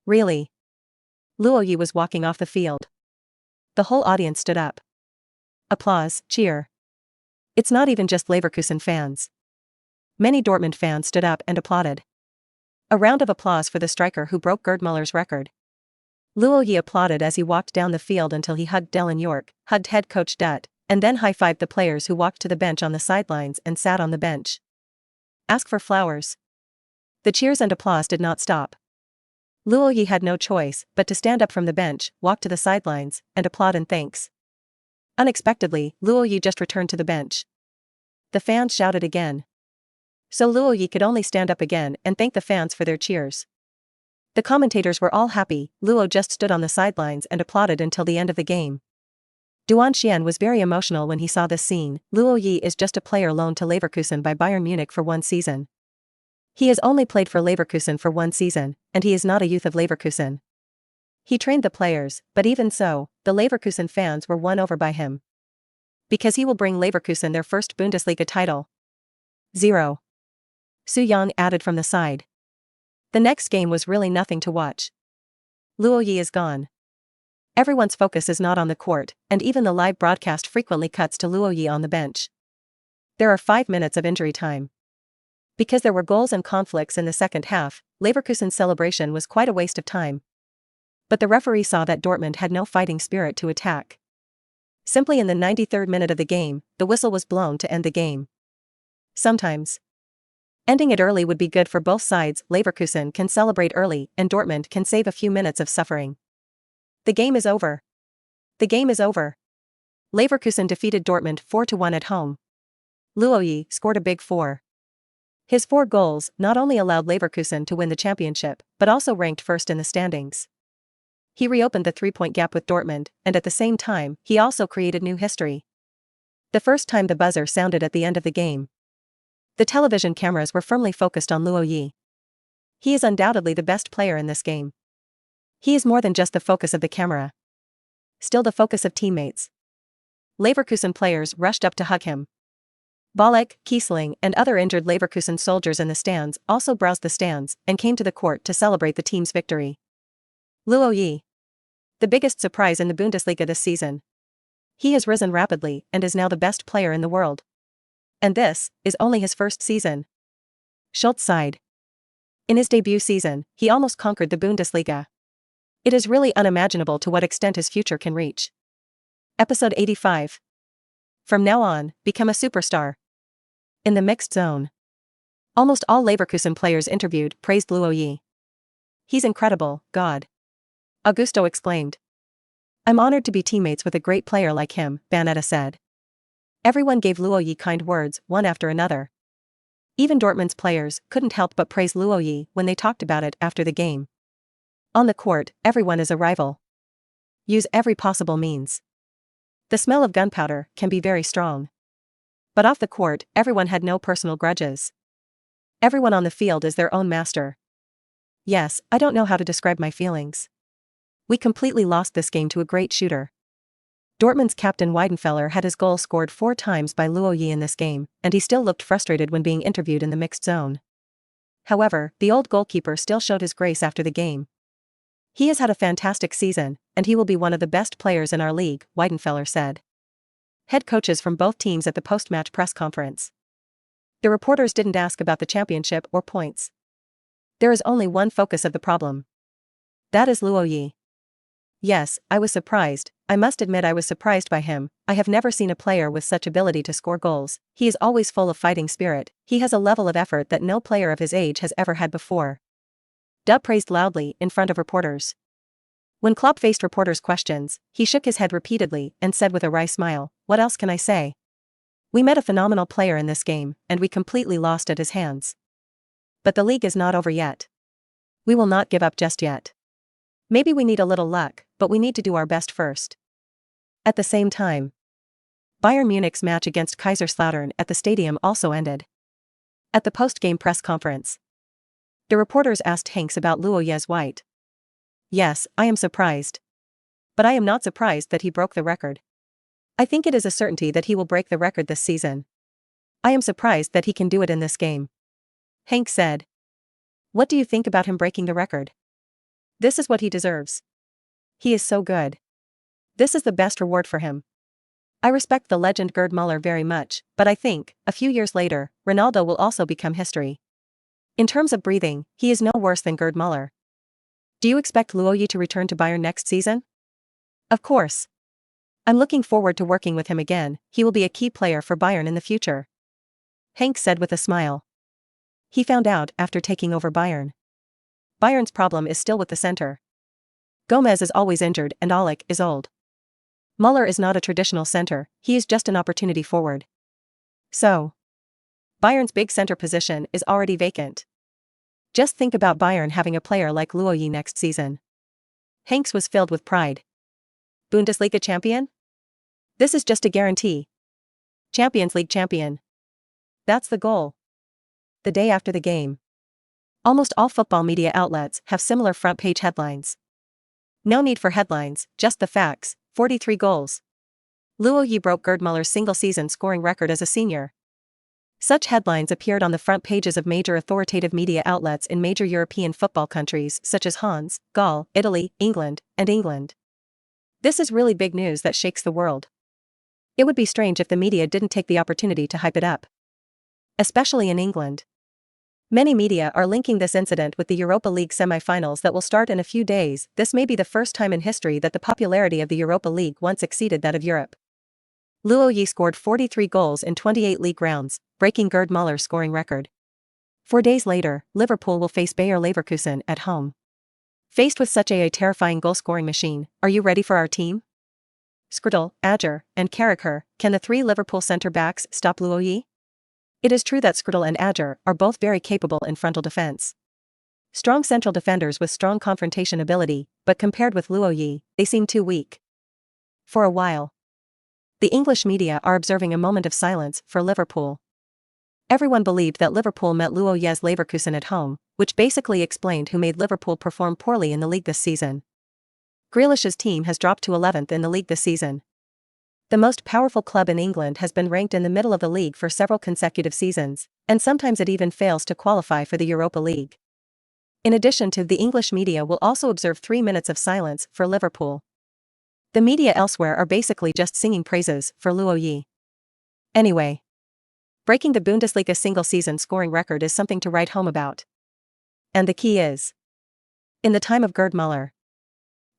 Really? Luo Ye was walking off the field. The whole audience stood up. Applause, cheer. It's not even just Leverkusen fans. Many Dortmund fans stood up and applauded. A round of applause for the striker who broke Gerd Muller's record. Luo Ye applauded as he walked down the field until he hugged Dellen York, hugged head coach Dutt, and then high-fived the players who walked to the bench on the sidelines and sat on the bench. Ask for flowers. The cheers and applause did not stop. Luo Ye had no choice but to stand up from the bench, walk to the sidelines, and applaud in thanks. Unexpectedly, Luo Ye just returned to the bench. The fans shouted again. So Luo Ye could only stand up again and thank the fans for their cheers. The commentators were all happy. Luo just stood on the sidelines and applauded until the end of the game. Duan Xian was very emotional when he saw this scene. Luo Ye is just a player loaned to Leverkusen by Bayern Munich for 1 season. He has only played for Leverkusen for 1 season, and he is not a youth of Leverkusen. He trained the players, but even so, the Leverkusen fans were won over by him. Because he will bring Leverkusen their first Bundesliga title. 0. Su Yang added from the side. The next game was really nothing to watch. Luo Ye is gone. Everyone's focus is not on the court, and even the live broadcast frequently cuts to Luo Ye on the bench. There are 5 minutes of injury time. Because there were goals and conflicts in the second half, Leverkusen's celebration was quite a waste of time. But the referee saw that Dortmund had no fighting spirit to attack. Simply in the 93rd minute of the game, the whistle was blown to end the game. Sometimes ending it early would be good for both sides. Leverkusen can celebrate early, and Dortmund can save a few minutes of suffering. The game is over. The game is over. Leverkusen defeated Dortmund 4-1 at home. Luo Ye scored a big 4. His 4 goals not only allowed Leverkusen to win the championship, but also ranked first in the standings. He reopened the 3-point gap with Dortmund, and at the same time, he also created new history. The first time the buzzer sounded at the end of the game, the television cameras were firmly focused on Luo Ye. He is undoubtedly the best player in this game. He is more than just the focus of the camera. Still the focus of teammates. Leverkusen players rushed up to hug him. Ballack, Kiesling, and other injured Leverkusen soldiers in the stands also browsed the stands and came to the court to celebrate the team's victory. Luo Ye, the biggest surprise in the Bundesliga this season. He has risen rapidly and is now the best player in the world. And this is only his first season. Schultz sighed. In his debut season, he almost conquered the Bundesliga. It is really unimaginable to what extent his future can reach. Episode 85. From now on, become a superstar. In the mixed zone. Almost all Leverkusen players interviewed praised Luo Ye. He's incredible, God. Augusto exclaimed. I'm honored to be teammates with a great player like him, Banetta said. Everyone gave Luo Ye kind words, one after another. Even Dortmund's players couldn't help but praise Luo Ye when they talked about it after the game. On the court, everyone is a rival. Use every possible means. The smell of gunpowder can be very strong. But off the court, everyone had no personal grudges. Everyone on the field is their own master. Yes, I don't know how to describe my feelings. We completely lost this game to a great shooter. Dortmund's captain Weidenfeller had his goal scored 4 times by Luo Ye in this game, and he still looked frustrated when being interviewed in the mixed zone. However, the old goalkeeper still showed his grace after the game. He has had a fantastic season, and he will be one of the best players in our league, Weidenfeller said. Head coaches from both teams at the post-match press conference. The reporters didn't ask about the championship or points. There is only one focus of the problem. That is Luo Ye. Yes, I was surprised. I must admit I was surprised by him. I have never seen a player with such ability to score goals. He is always full of fighting spirit. He has a level of effort that no player of his age has ever had before. Dub praised loudly in front of reporters. When Klopp faced reporters' questions, he shook his head repeatedly and said with a wry smile, "What else can I say? We met a phenomenal player in this game, and we completely lost at his hands. But the league is not over yet. We will not give up just yet. Maybe we need a little luck, but we need to do our best first." At the same time, Bayern Munich's match against Kaiserslautern at the stadium also ended. At the post-game press conference, the reporters asked Hanks about Luo Ye's white. "Yes, I am surprised. But I am not surprised that he broke the record. I think it is a certainty that he will break the record this season. I am surprised that he can do it in this game." Hanks said. "What do you think about him breaking the record? This is what he deserves. He is so good. This is the best reward for him. I respect the legend Gerd Müller very much, but I think, a few years later, Ronaldo will also become history. In terms of breathing, he is no worse than Gerd Müller. Do you expect Luo Ye to return to Bayern next season?" "Of course. I'm looking forward to working with him again. He will be a key player for Bayern in the future," Hanks said with a smile. He found out after taking over Bayern. Bayern's problem is still with the center. Gomez is always injured and Alec is old. Müller is not a traditional center, he is just an opportunity forward. So, Bayern's big center position is already vacant. Just think about Bayern having a player like Luo Ye next season. Hanks was filled with pride. Bundesliga champion? This is just a guarantee. Champions League champion. That's the goal. The day after the game, almost all football media outlets have similar front-page headlines. No need for headlines, just the facts. 43 goals. Luo Ye broke Gerd Müller's single-season scoring record as a senior. Such headlines appeared on the front pages of major authoritative media outlets in major European football countries such as France, Gaul, Italy, England, and England. This is really big news that shakes the world. It would be strange if the media didn't take the opportunity to hype it up. Especially in England. Many media are linking this incident with the Europa League semi-finals that will start in a few days. This may be the first time in history that the popularity of the Europa League once exceeded that of Europe. Luo Ye scored 43 goals in 28 league rounds, breaking Gerd Muller's scoring record. 4 days later, Liverpool will face Bayer Leverkusen at home. Faced with such a terrifying goal-scoring machine, are you ready for our team? Skrtel, Ajer, and Carragher, can the three Liverpool centre-backs stop Luo Ye? It is true that Skrtel and Ajer are both very capable in frontal defense. Strong central defenders with strong confrontation ability, but compared with Luo Ye, they seem too weak. For a while, the English media are observing a moment of silence for Liverpool. Everyone believed that Liverpool met Luo Ye's Leverkusen at home, which basically explained who made Liverpool perform poorly in the league this season. Grealish's team has dropped to 11th in the league this season. The most powerful club in England has been ranked in the middle of the league for several consecutive seasons, and sometimes it even fails to qualify for the Europa League. In addition to the English media will also observe 3 minutes of silence for Liverpool. The media elsewhere are basically just singing praises for Luo Ye. Anyway, breaking the Bundesliga single-season scoring record is something to write home about. And the key is, in the time of Gerd Muller,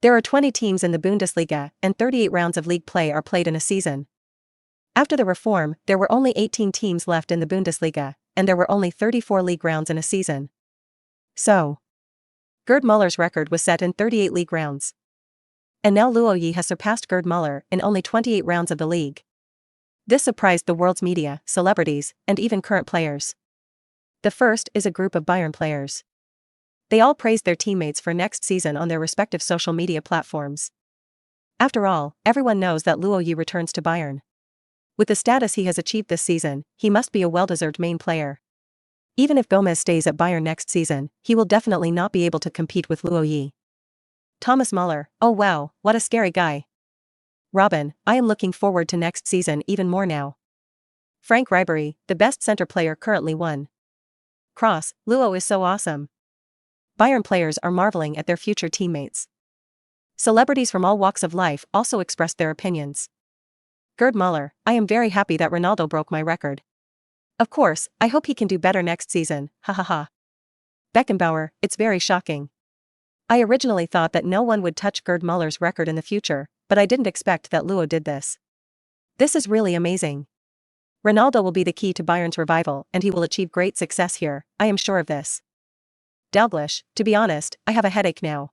there are 20 teams in the Bundesliga, and 38 rounds of league play are played in a season. After the reform, there were only 18 teams left in the Bundesliga, and there were only 34 league rounds in a season. So, Gerd Muller's record was set in 38 league rounds. And now Luo Ye has surpassed Gerd Muller in only 28 rounds of the league. This surprised the world's media, celebrities, and even current players. The first is a group of Bayern players. They all praised their teammates for next season on their respective social media platforms. After all, everyone knows that Luo Ye returns to Bayern. With the status he has achieved this season, he must be a well-deserved main player. Even if Gomez stays at Bayern next season, he will definitely not be able to compete with Luo Ye. Thomas Muller, oh wow, what a scary guy. Robin, I am looking forward to next season even more now. Frank Ribery, the best center player currently won. Cross, Luo is so awesome. Bayern players are marveling at their future teammates. Celebrities from all walks of life also expressed their opinions. Gerd Muller, I am very happy that Ronaldo broke my record. Of course, I hope he can do better next season, ha ha ha. Beckenbauer, it's very shocking. I originally thought that no one would touch Gerd Muller's record in the future, but I didn't expect that Luo did this. This is really amazing. Ronaldo will be the key to Bayern's revival and he will achieve great success here, I am sure of this. Dalglish, to be honest, I have a headache now.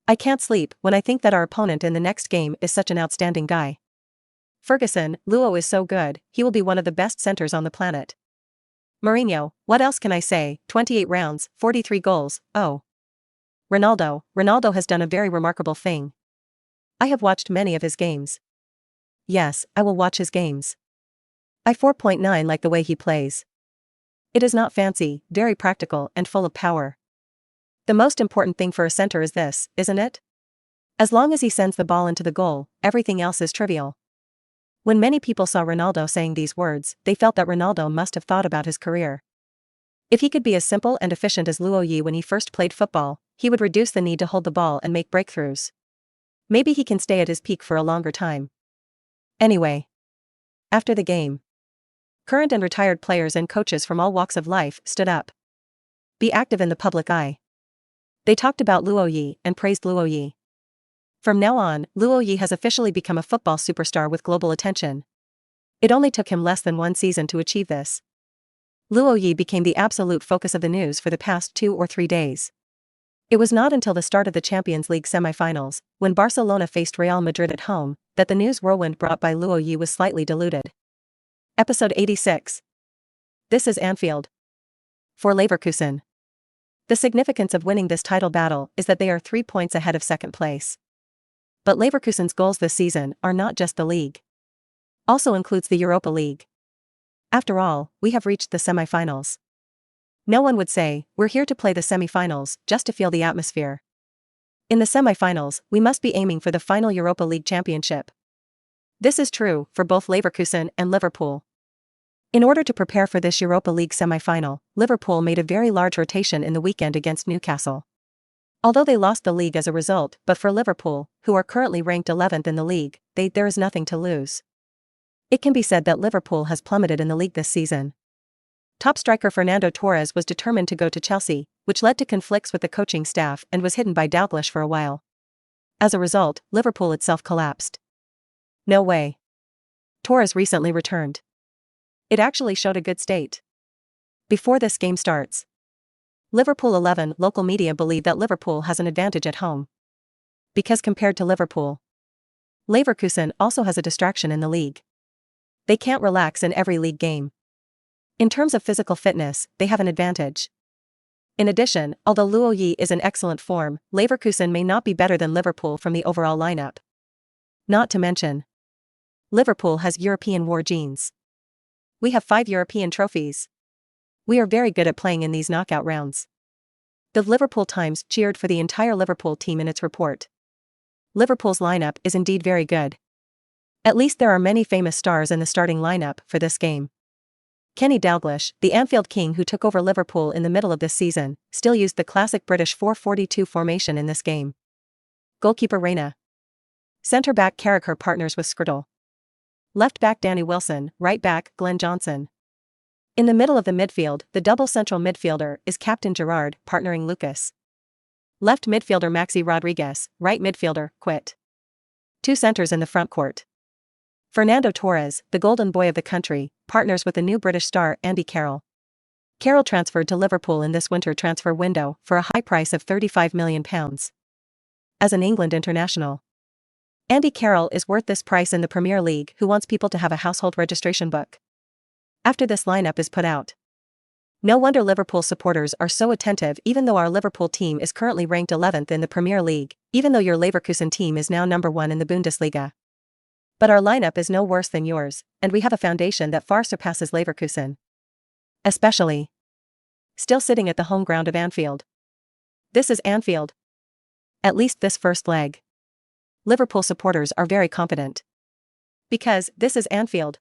I can't sleep when I think that our opponent in the next game is such an outstanding guy. Ferguson, Luo is so good, he will be one of the best centers on the planet. Mourinho, what else can I say, 28 rounds, 43 goals, oh. Ronaldo has done a very remarkable thing. I have watched many of his games. Yes, I will watch his games. I 4.9 like the way he plays. It is not fancy, very practical and full of power. The most important thing for a center is this, isn't it? As long as he sends the ball into the goal, everything else is trivial. When many people saw Ronaldo saying these words, they felt that Ronaldo must have thought about his career. If he could be as simple and efficient as Luo Ye when he first played football, he would reduce the need to hold the ball and make breakthroughs. Maybe he can stay at his peak for a longer time. Anyway. After the game, current and retired players and coaches from all walks of life stood up. Be active in the public eye. They talked about Luo Ye and praised Luo Ye. From now on, Luo Ye has officially become a football superstar with global attention. It only took him less than 1 season to achieve this. Luo Ye became the absolute focus of the news for the past 2 or 3 days. It was not until the start of the Champions League semi-finals, when Barcelona faced Real Madrid at home, that the news whirlwind brought by Luo Ye was slightly diluted. Episode 86. This is Anfield. For Leverkusen. The significance of winning this title battle is that they are 3 points ahead of second place. But Leverkusen's goals this season are not just the league. Also includes the Europa League. After all, we have reached the semi-finals. No one would say, we're here to play the semi-finals, just to feel the atmosphere. In the semi-finals, we must be aiming for the final Europa League championship. This is true for both Leverkusen and Liverpool. In order to prepare for this Europa League semi-final, Liverpool made a very large rotation in the weekend against Newcastle. Although they lost the league as a result, but for Liverpool, who are currently ranked 11th in the league, there is nothing to lose. It can be said that Liverpool has plummeted in the league this season. Top striker Fernando Torres was determined to go to Chelsea, which led to conflicts with the coaching staff and was hidden by Dalglish for a while. As a result, Liverpool itself collapsed. No way. Torres recently returned. It actually showed a good state. Before this game starts, Liverpool 11 local media believe that Liverpool has an advantage at home. Because compared to Liverpool, Leverkusen also has a distraction in the league. They can't relax in every league game. In terms of physical fitness, they have an advantage. In addition, although Luo Ye is in excellent form, Leverkusen may not be better than Liverpool from the overall lineup. Not to mention, Liverpool has European war genes. We have 5 European trophies. We are very good at playing in these knockout rounds. The Liverpool Times cheered for the entire Liverpool team in its report. Liverpool's lineup is indeed very good. At least there are many famous stars in the starting lineup for this game. Kenny Dalglish, the Anfield king who took over Liverpool in the middle of this season, still used the classic British 4-4-2 formation in this game. Goalkeeper Reina. Centre-back Carragher partners with Skrtel. Left-back Danny Wilson, right-back Glenn Johnson. In the middle of the midfield, the double central midfielder is Captain Gerrard, partnering Lucas. Left midfielder Maxi Rodriguez, right midfielder, Quit. 2 centres in the front court. Fernando Torres, the golden boy of the country, partners with the new British star Andy Carroll. Carroll transferred to Liverpool in this winter transfer window for a high price of £35 million. As an England international, Andy Carroll is worth this price in the Premier League, who wants people to have a household registration book. After this lineup is put out, no wonder Liverpool supporters are so attentive, even though our Liverpool team is currently ranked 11th in the Premier League, even though your Leverkusen team is now number 1 in the Bundesliga. But our lineup is no worse than yours, and we have a foundation that far surpasses Leverkusen. Especially still sitting at the home ground of Anfield. This is Anfield. At least this first leg. Liverpool supporters are very confident. Because this is Anfield.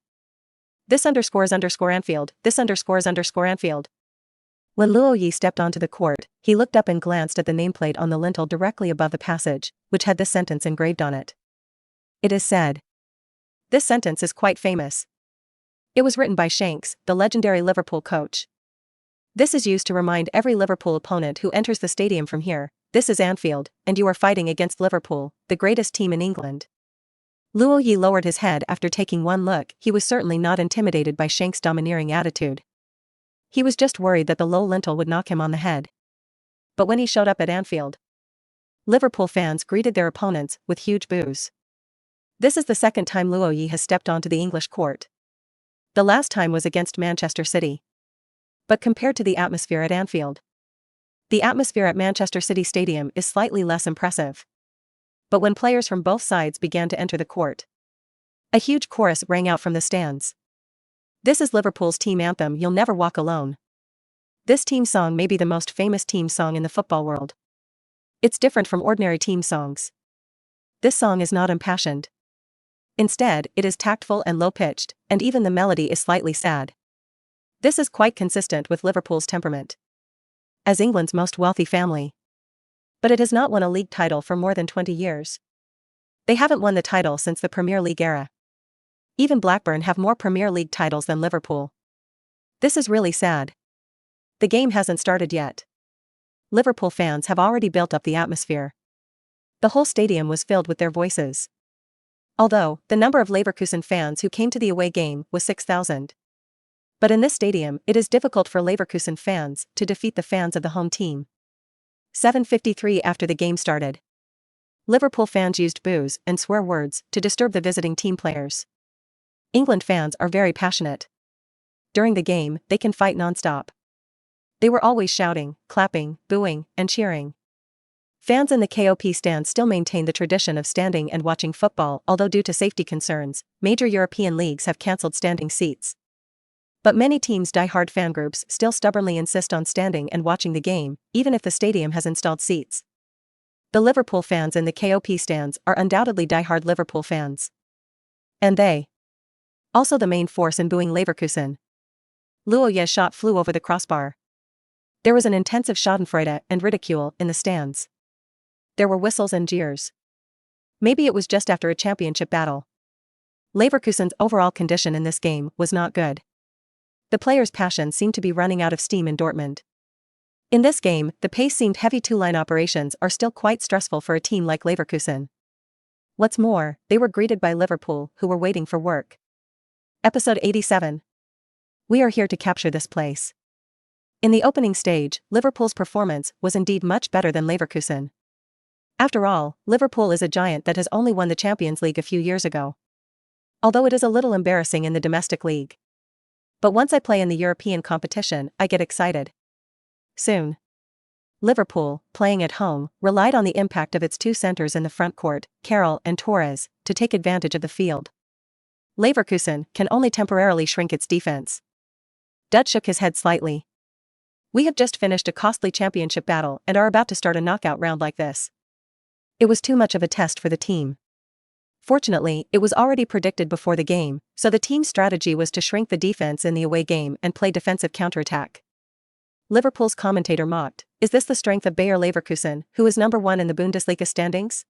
This underscores Anfield, this underscores Anfield. When Luo Ye stepped onto the court, he looked up and glanced at the nameplate on the lintel directly above the passage, which had this sentence engraved on it. It is said. This sentence is quite famous. It was written by Shanks, the legendary Liverpool coach. This is used to remind every Liverpool opponent who enters the stadium from here, this is Anfield, and you are fighting against Liverpool, the greatest team in England. Luo Ye lowered his head after taking one look. He was certainly not intimidated by Shanks' domineering attitude. He was just worried that the low lintel would knock him on the head. But when he showed up at Anfield, Liverpool fans greeted their opponents with huge boos. This is the second time Luo Ye has stepped onto the English court. The last time was against Manchester City. But compared to the atmosphere at Anfield, the atmosphere at Manchester City Stadium is slightly less impressive. But when players from both sides began to enter the court, a huge chorus rang out from the stands. This is Liverpool's team anthem, You'll Never Walk Alone. This team song may be the most famous team song in the football world. It's different from ordinary team songs. This song is not impassioned. Instead, it is tactful and low-pitched, and even the melody is slightly sad. This is quite consistent with Liverpool's temperament. As England's most wealthy family. But it has not won a league title for more than 20 years. They haven't won the title since the Premier League era. Even Blackburn have more Premier League titles than Liverpool. This is really sad. The game hasn't started yet. Liverpool fans have already built up the atmosphere. The whole stadium was filled with their voices. Although, the number of Leverkusen fans who came to the away game was 6,000. But in this stadium, it is difficult for Leverkusen fans to defeat the fans of the home team. 7:53 after the game started, Liverpool fans used boos and swear words to disturb the visiting team players. England fans are very passionate. During the game, they can fight non-stop. They were always shouting, clapping, booing, and cheering. Fans in the KOP stands still maintain the tradition of standing and watching football, although due to safety concerns, major European leagues have cancelled standing seats. But many teams' die-hard fan groups still stubbornly insist on standing and watching the game, even if the stadium has installed seats. The Liverpool fans in the KOP stands are undoubtedly die-hard Liverpool fans. And they also the main force in booing Leverkusen. Luo Ye's shot flew over the crossbar. There was an intensive schadenfreude and ridicule in the stands. There were whistles and jeers. Maybe it was just after a championship battle. Leverkusen's overall condition in this game was not good. The players' passion seemed to be running out of steam in Dortmund. In this game, the pace seemed heavy. Two-line operations are still quite stressful for a team like Leverkusen. What's more, they were greeted by Liverpool, who were waiting for work. Episode 87. We are here to capture this place. In the opening stage, Liverpool's performance was indeed much better than Leverkusen. After all, Liverpool is a giant that has only won the Champions League a few years ago. Although it is a little embarrassing in the domestic league. But once I play in the European competition, I get excited. Soon. Liverpool, playing at home, relied on the impact of its two centers in the front court, Carroll and Torres, to take advantage of the field. Leverkusen can only temporarily shrink its defense. Dutch shook his head slightly. We have just finished a costly championship battle and are about to start a knockout round like this. It was too much of a test for the team. Fortunately, it was already predicted before the game, so the team's strategy was to shrink the defense in the away game and play defensive counterattack. Liverpool's commentator mocked, "Is this the strength of Bayer Leverkusen, who is number 1 in the Bundesliga standings?"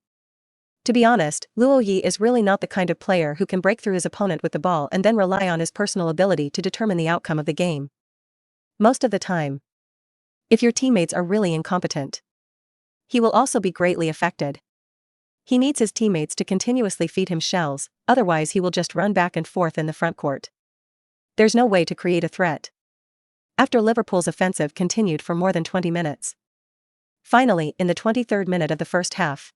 To be honest, Luo Ye is really not the kind of player who can break through his opponent with the ball and then rely on his personal ability to determine the outcome of the game. Most of the time. If your teammates are really incompetent, he will also be greatly affected. He needs his teammates to continuously feed him shells, otherwise he will just run back and forth in the front court. There's no way to create a threat. After Liverpool's offensive continued for more than 20 minutes. Finally, in the 23rd minute of the first half,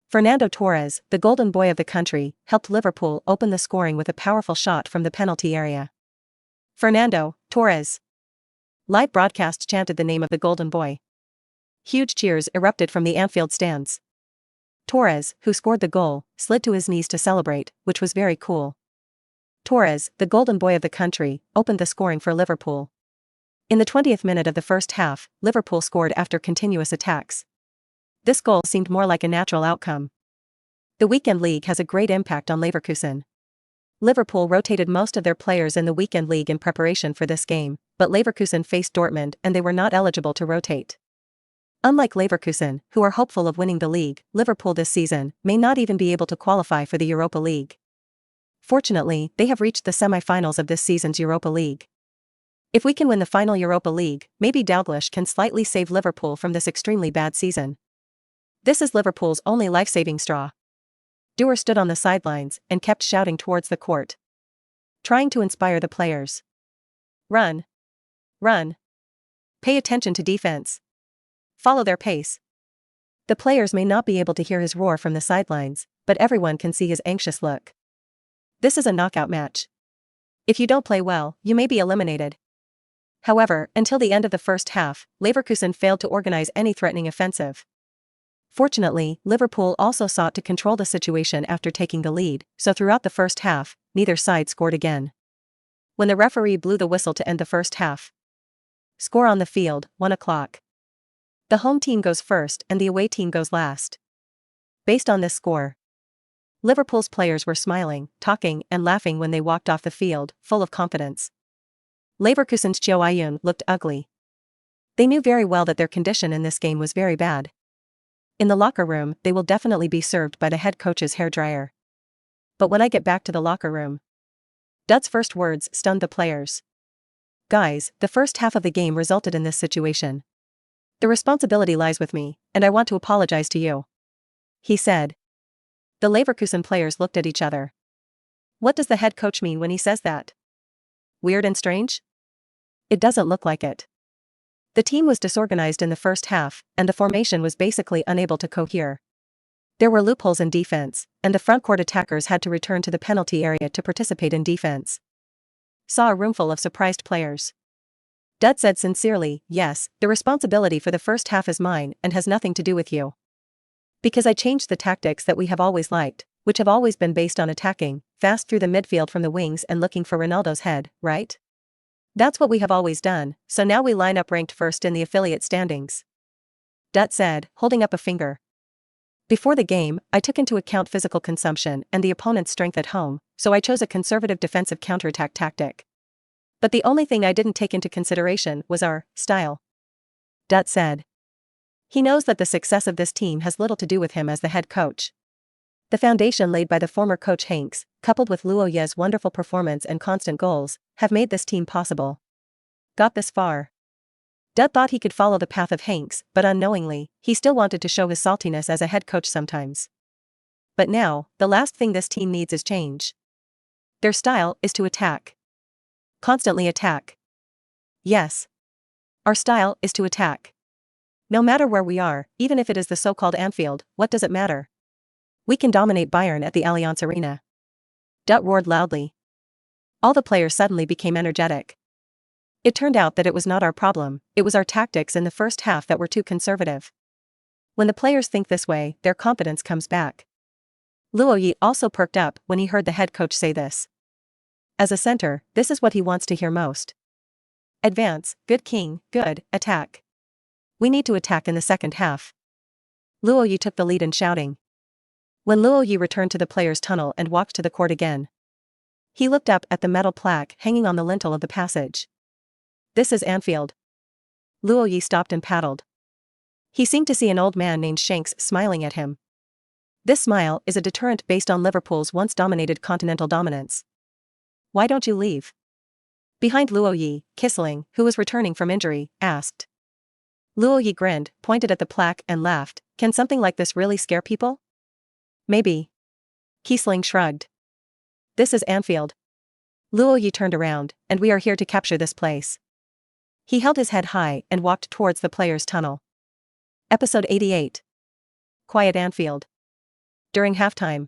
Fernando Torres, the golden boy of the country, helped Liverpool open the scoring with a powerful shot from the penalty area. Fernando Torres. Live broadcast chanted the name of the golden boy. Huge cheers erupted from the Anfield stands. Torres, who scored the goal, slid to his knees to celebrate, which was very cool. Torres, the golden boy of the country, opened the scoring for Liverpool. In the 20th minute of the first half, Liverpool scored after continuous attacks. This goal seemed more like a natural outcome. The weekend league has a great impact on Leverkusen. Liverpool rotated most of their players in the weekend league in preparation for this game, but Leverkusen faced Dortmund and they were not eligible to rotate. Unlike Leverkusen, who are hopeful of winning the league, Liverpool this season may not even be able to qualify for the Europa League. Fortunately, they have reached the semi-finals of this season's Europa League. If we can win the final Europa League, maybe Dalglish can slightly save Liverpool from this extremely bad season. This is Liverpool's only life-saving straw. Didier stood on the sidelines and kept shouting towards the court, trying to inspire the players. Run. Run. Pay attention to defense. Follow their pace. The players may not be able to hear his roar from the sidelines, but everyone can see his anxious look. This is a knockout match. If you don't play well, you may be eliminated. However, until the end of the first half, Leverkusen failed to organize any threatening offensive. Fortunately, Liverpool also sought to control the situation after taking the lead, so throughout the first half, neither side scored again. When the referee blew the whistle to end the first half. Score on the field, 1 o'clock. The home team goes first and the away team goes last. Based on this score, Liverpool's players were smiling, talking, and laughing when they walked off the field, full of confidence. Leverkusen's Cho Ayun looked ugly. They knew very well that their condition in this game was very bad. In the locker room, they will definitely be served by the head coach's hairdryer. But when I get back to the locker room. Dud's first words stunned the players. Guys, the first half of the game resulted in this situation. The responsibility lies with me, and I want to apologize to you, he said. The Leverkusen players looked at each other. What does the head coach mean when he says that? Weird and strange? It doesn't look like it. The team was disorganized in the first half, and the formation was basically unable to cohere. There were loopholes in defense, and the front-court attackers had to return to the penalty area to participate in defense. Saw a roomful of surprised players. Dud said sincerely, yes, the responsibility for the first half is mine and has nothing to do with you. Because I changed the tactics that we have always liked, which have always been based on attacking, fast through the midfield from the wings and looking for Ronaldo's head, right? That's what we have always done, so now we line up ranked first in the affiliate standings. Dud said, holding up a finger. Before the game, I took into account physical consumption and the opponent's strength at home, so I chose a conservative defensive counterattack tactic. But the only thing I didn't take into consideration was our style. Dud said. He knows that the success of this team has little to do with him as the head coach. The foundation laid by the former coach Hanks, coupled with Luo Ye's wonderful performance and constant goals, have made this team possible. Got this far. Dud thought he could follow the path of Hanks, but unknowingly, he still wanted to show his saltiness as a head coach sometimes. But now, the last thing this team needs is change. Their style is to attack. Constantly attack. Yes. Our style is to attack. No matter where we are, even if it is the so-called Anfield, what does it matter? We can dominate Bayern at the Allianz Arena. Dut roared loudly. All the players suddenly became energetic. It turned out that it was not our problem, it was our tactics in the first half that were too conservative. When the players think this way, their confidence comes back. Luo Ye also perked up when he heard the head coach say this. As a center, this is what he wants to hear most. Advance, good king, good, attack. We need to attack in the second half. Luo Ye took the lead in shouting. When Luo Ye returned to the players' tunnel and walked to the court again, he looked up at the metal plaque hanging on the lintel of the passage. This is Anfield. Luo Ye stopped and paddled. He seemed to see an old man named Shanks smiling at him. This smile is a deterrent based on Liverpool's once dominated continental dominance. Why don't you leave? Behind Luo Ye, Kissling, who was returning from injury, asked. Luo Ye grinned, pointed at the plaque and laughed. Can something like this really scare people? Maybe. Kissling shrugged. This is Anfield. Luo Ye turned around, and we are here to capture this place. He held his head high and walked towards the players' tunnel. Episode 88. Quiet Anfield. During halftime,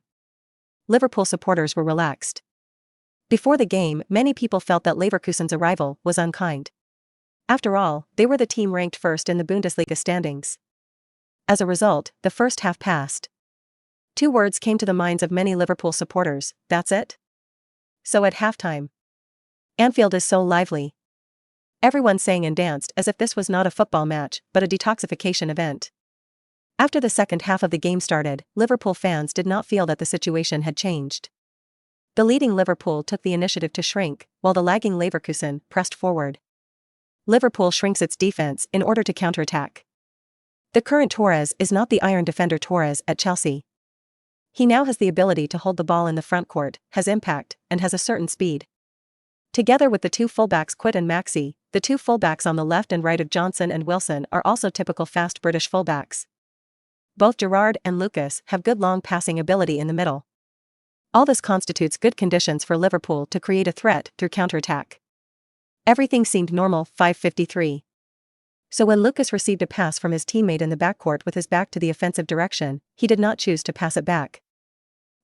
Liverpool supporters were relaxed. Before the game, many people felt that Leverkusen's arrival was unkind. After all, they were the team ranked first in the Bundesliga standings. As a result, the first half passed. Two words came to the minds of many Liverpool supporters, that's it? So at halftime, Anfield is so lively. Everyone sang and danced as if this was not a football match, but a detoxification event. After the second half of the game started, Liverpool fans did not feel that the situation had changed. The leading Liverpool took the initiative to shrink, while the lagging Leverkusen pressed forward. Liverpool shrinks its defense in order to counterattack. The current Torres is not the iron defender Torres at Chelsea. He now has the ability to hold the ball in the front court, has impact, and has a certain speed. Together with the two fullbacks Quit and Maxi, the two fullbacks on the left and right of Johnson and Wilson are also typical fast British fullbacks. Both Gerrard and Lucas have good long passing ability in the middle. All this constitutes good conditions for Liverpool to create a threat through counterattack. Everything seemed normal. 5:53. So when Lucas received a pass from his teammate in the backcourt with his back to the offensive direction, he did not choose to pass it back.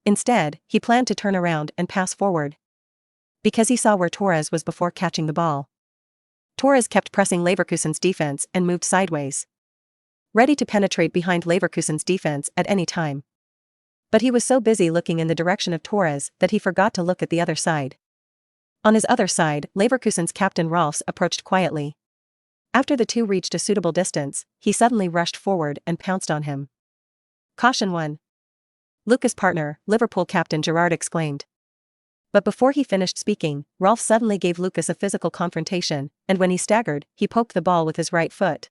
Instead, he planned to turn around and pass forward. Because he saw where Torres was before catching the ball. Torres kept pressing Leverkusen's defense and moved sideways, ready to penetrate behind Leverkusen's defense at any time. But he was so busy looking in the direction of Torres that he forgot to look at the other side. On his other side, Leverkusen's captain Rolfs approached quietly. After the two reached a suitable distance, he suddenly rushed forward and pounced on him. Caution 1. Lucas' partner, Liverpool captain Gerrard exclaimed. But before he finished speaking, Rolf suddenly gave Lucas a physical confrontation, and when he staggered, he poked the ball with his right foot.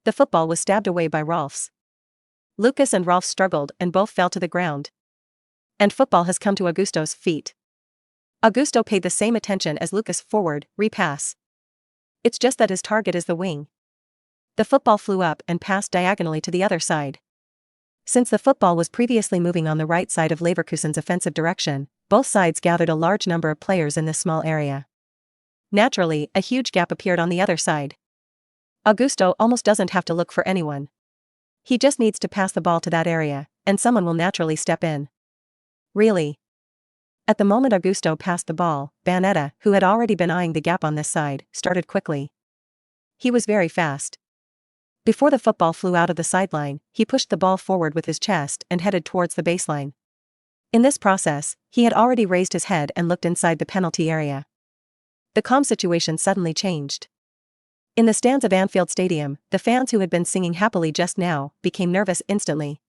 The football was stabbed away by Rolfs. Lucas and Rolf struggled and both fell to the ground. And football has come to Augusto's feet. Augusto paid the same attention as Lucas. Forward, repass. It's just that his target is the wing. The football flew up and passed diagonally to the other side. Since the football was previously moving on the right side of Leverkusen's offensive direction, both sides gathered a large number of players in this small area. Naturally, a huge gap appeared on the other side. Augusto almost doesn't have to look for anyone. He just needs to pass the ball to that area, and someone will naturally step in. Really? At the moment Augusto passed the ball, Banetta, who had already been eyeing the gap on this side, started quickly. He was very fast. Before the football flew out of the sideline, he pushed the ball forward with his chest and headed towards the baseline. In this process, he had already raised his head and looked inside the penalty area. The calm situation suddenly changed. In the stands of Anfield Stadium, the fans who had been singing happily just now became nervous instantly.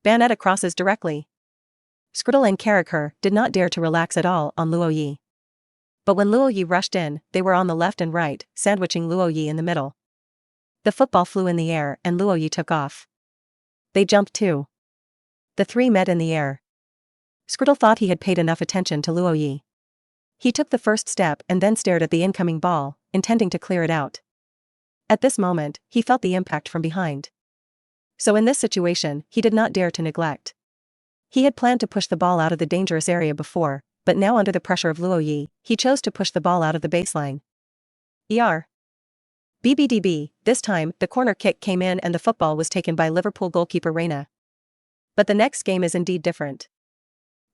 Banetta crosses directly. Skritel and Carragher did not dare to relax at all on Luo Ye. But when Luo Ye rushed in, they were on the left and right, sandwiching Luo Ye in the middle. The football flew in the air and Luo Ye took off. They jumped too. The three met in the air. Skritel thought he had paid enough attention to Luo Ye. He took the first step and then stared at the incoming ball, intending to clear it out. At this moment, he felt the impact from behind. So in this situation, he did not dare to neglect. He had planned to push the ball out of the dangerous area before, but now under the pressure of Luo Ye, he chose to push the ball out of the baseline. BBDB, this time, the corner kick came in and the football was taken by Liverpool goalkeeper Reina. But the next game is indeed different.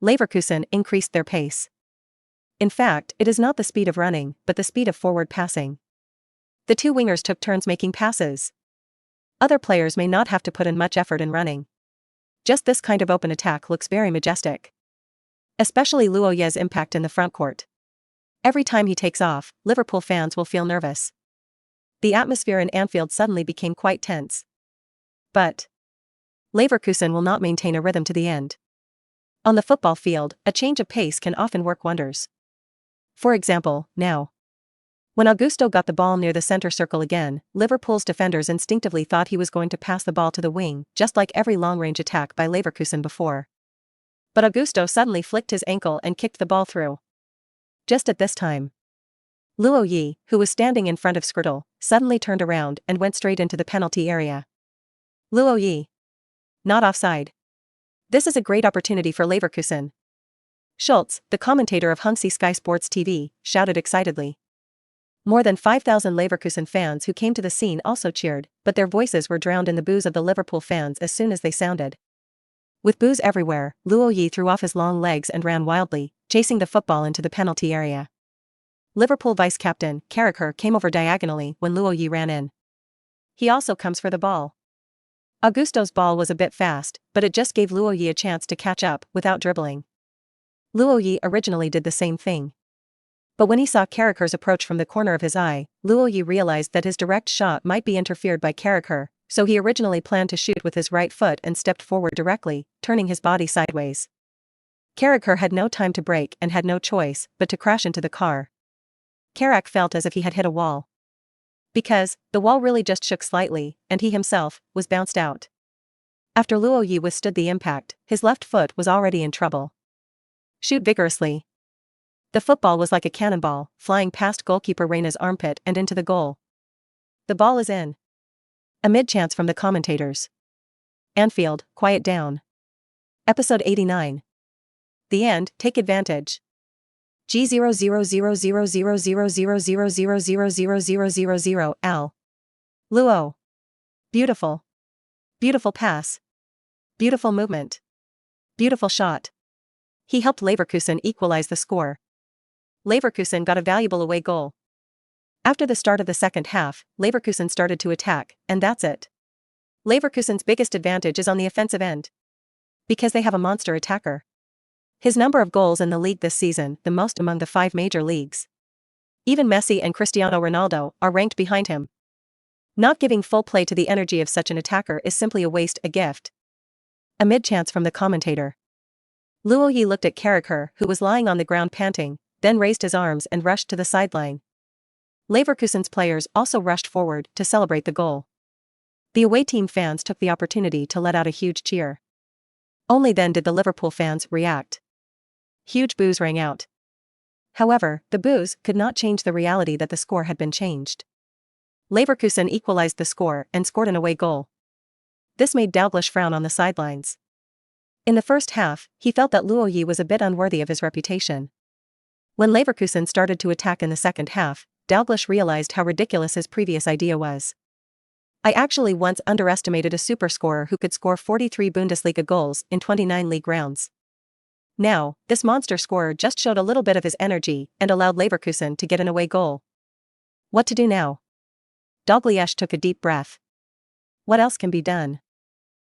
Leverkusen increased their pace. In fact, it is not the speed of running, but the speed of forward passing. The two wingers took turns making passes. Other players may not have to put in much effort in running. Just this kind of open attack looks very majestic. Especially Luo Ye's impact in the front court. Every time he takes off, Liverpool fans will feel nervous. The atmosphere in Anfield suddenly became quite tense. But Leverkusen will not maintain a rhythm to the end. On the football field, a change of pace can often work wonders. For example, now. When Augusto got the ball near the center circle again, Liverpool's defenders instinctively thought he was going to pass the ball to the wing, just like every long-range attack by Leverkusen before. But Augusto suddenly flicked his ankle and kicked the ball through. Just at this time, Luo Ye, who was standing in front of Skritel, suddenly turned around and went straight into the penalty area. Luo Ye. Not offside. This is a great opportunity for Leverkusen. Schultz, the commentator of Huntsy Sky Sports TV, shouted excitedly. More than 5,000 Leverkusen fans who came to the scene also cheered, but their voices were drowned in the boos of the Liverpool fans as soon as they sounded. With boos everywhere, Luo Ye threw off his long legs and ran wildly, chasing the football into the penalty area. Liverpool vice-captain, Carragher, came over diagonally when Luo Ye ran in. He also comes for the ball. Augusto's ball was a bit fast, but it just gave Luo Ye a chance to catch up without dribbling. Luo Ye originally did the same thing. But when he saw Carragher's approach from the corner of his eye, Luo Ye realized that his direct shot might be interfered by Carragher, so he originally planned to shoot with his right foot and stepped forward directly, turning his body sideways. Carragher had no time to brake and had no choice but to crash into the car. Carragher felt as if he had hit a wall. Because, the wall really just shook slightly, and he himself was bounced out. After Luo Ye withstood the impact, his left foot was already in trouble. Shoot vigorously. The football was like a cannonball, flying past goalkeeper Reina's armpit and into the goal. The ball is in. A mid-chance from the commentators. Anfield, quiet down. Episode 89. The end, take advantage. G0000000000000000 Al. Luo. Beautiful. Beautiful pass. Beautiful movement. Beautiful shot. He helped Leverkusen equalize the score. Leverkusen got a valuable away goal. After the start of the second half, Leverkusen started to attack, and that's it. Leverkusen's biggest advantage is on the offensive end. Because they have a monster attacker. His number of goals in the league this season, the most among the 5 major leagues. Even Messi and Cristiano Ronaldo are ranked behind him. Not giving full play to the energy of such an attacker is simply a waste, a gift. A mid-chance from the commentator. Luo Ye looked at Carragher, who was lying on the ground panting, then raised his arms and rushed to the sideline. Leverkusen's players also rushed forward to celebrate the goal. The away team fans took the opportunity to let out a huge cheer. Only then did the Liverpool fans react. Huge boos rang out. However, the boos could not change the reality that the score had been changed. Leverkusen equalized the score and scored an away goal. This made Dalglish frown on the sidelines. In the first half, he felt that Luo Ye was a bit unworthy of his reputation. When Leverkusen started to attack in the second half, Dalglish realized how ridiculous his previous idea was. I actually once underestimated a super scorer who could score 43 Bundesliga goals in 29 league rounds. Now, this monster scorer just showed a little bit of his energy and allowed Leverkusen to get an away goal. What to do now? Dalglish took a deep breath. What else can be done?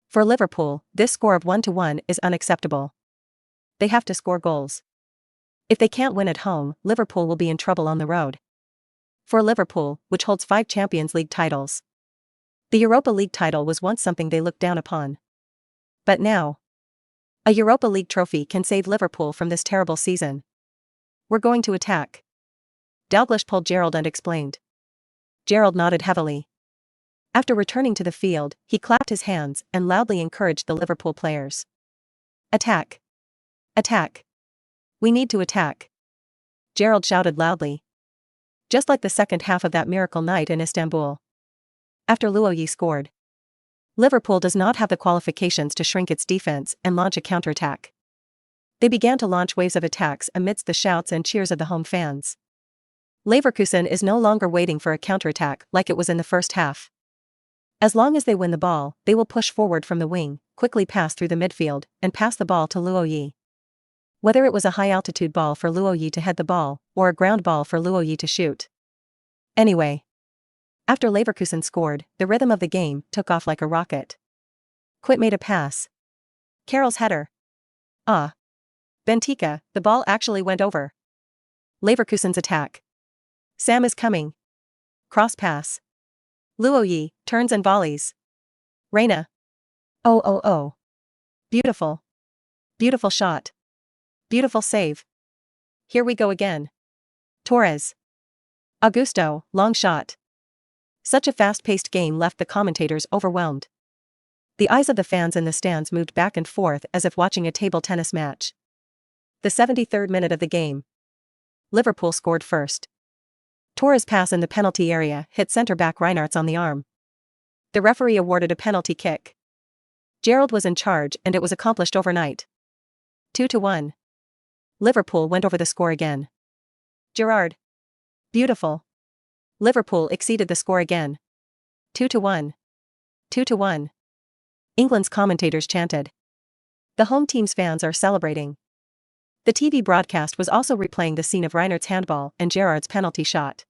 For Liverpool, this score of 1-1 is unacceptable. They have to score goals. If they can't win at home, Liverpool will be in trouble on the road. For Liverpool, which holds 5 Champions League titles, the Europa League title was once something they looked down upon. But now, a Europa League trophy can save Liverpool from this terrible season. We're going to attack. Dalglish pulled Gerald and explained. Gerald nodded heavily. After returning to the field, he clapped his hands and loudly encouraged the Liverpool players. Attack! Attack! We need to attack! Gerald shouted loudly. Just like the second half of that miracle night in Istanbul. After Luo Ye scored. Liverpool does not have the qualifications to shrink its defense and launch a counterattack. They began to launch waves of attacks amidst the shouts and cheers of the home fans. Leverkusen is no longer waiting for a counterattack like it was in the first half. As long as they win the ball, they will push forward from the wing, quickly pass through the midfield, and pass the ball to Luo Ye. Whether it was a high-altitude ball for Luo Ye to head the ball, or a ground ball for Luo Ye to shoot. Anyway. After Leverkusen scored, the rhythm of the game took off like a rocket. Quit made a pass. Carroll's header. Ah. Bentica, the ball actually went over. Leverkusen's attack. Sam is coming. Cross pass. Luo Ye, turns and volleys. Reina. Oh. Beautiful. Beautiful shot. Beautiful save. Here we go again. Torres. Augusto, long shot. Such a fast-paced game left the commentators overwhelmed. The eyes of the fans in the stands moved back and forth as if watching a table tennis match. The 73rd minute of the game. Liverpool scored first. Torres' pass in the penalty area hit centre-back Reinhardt's on the arm. The referee awarded a penalty kick. Gerald was in charge and it was accomplished overnight. 2-1. Liverpool went over the score again. Gerrard. Beautiful. Liverpool exceeded the score again. 2-1. 2-1. England's commentators chanted. The home team's fans are celebrating. The TV broadcast was also replaying the scene of Reinhardt's handball and Gerrard's penalty shot.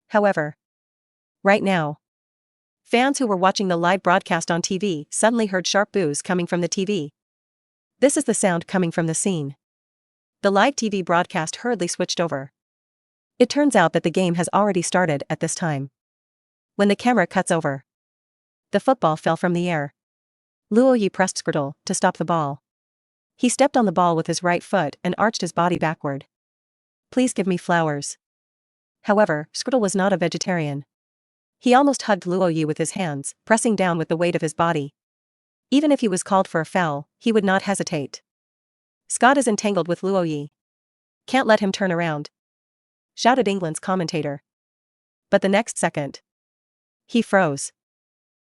However, right now, fans who were watching the live broadcast on TV suddenly heard sharp boos coming from the TV. This is the sound coming from the scene. The live TV broadcast hurriedly switched over. It turns out that the game has already started at this time. When the camera cuts over, the football fell from the air. Luo Ye pressed Skrtel to stop the ball. He stepped on the ball with his right foot and arched his body backward. Please give me flowers. However, Skrtel was not a vegetarian. He almost hugged Luo Ye with his hands, pressing down with the weight of his body. Even if he was called for a foul, he would not hesitate. Scott is entangled with Luo Ye. Can't let him turn around, shouted England's commentator. But the next second, he froze.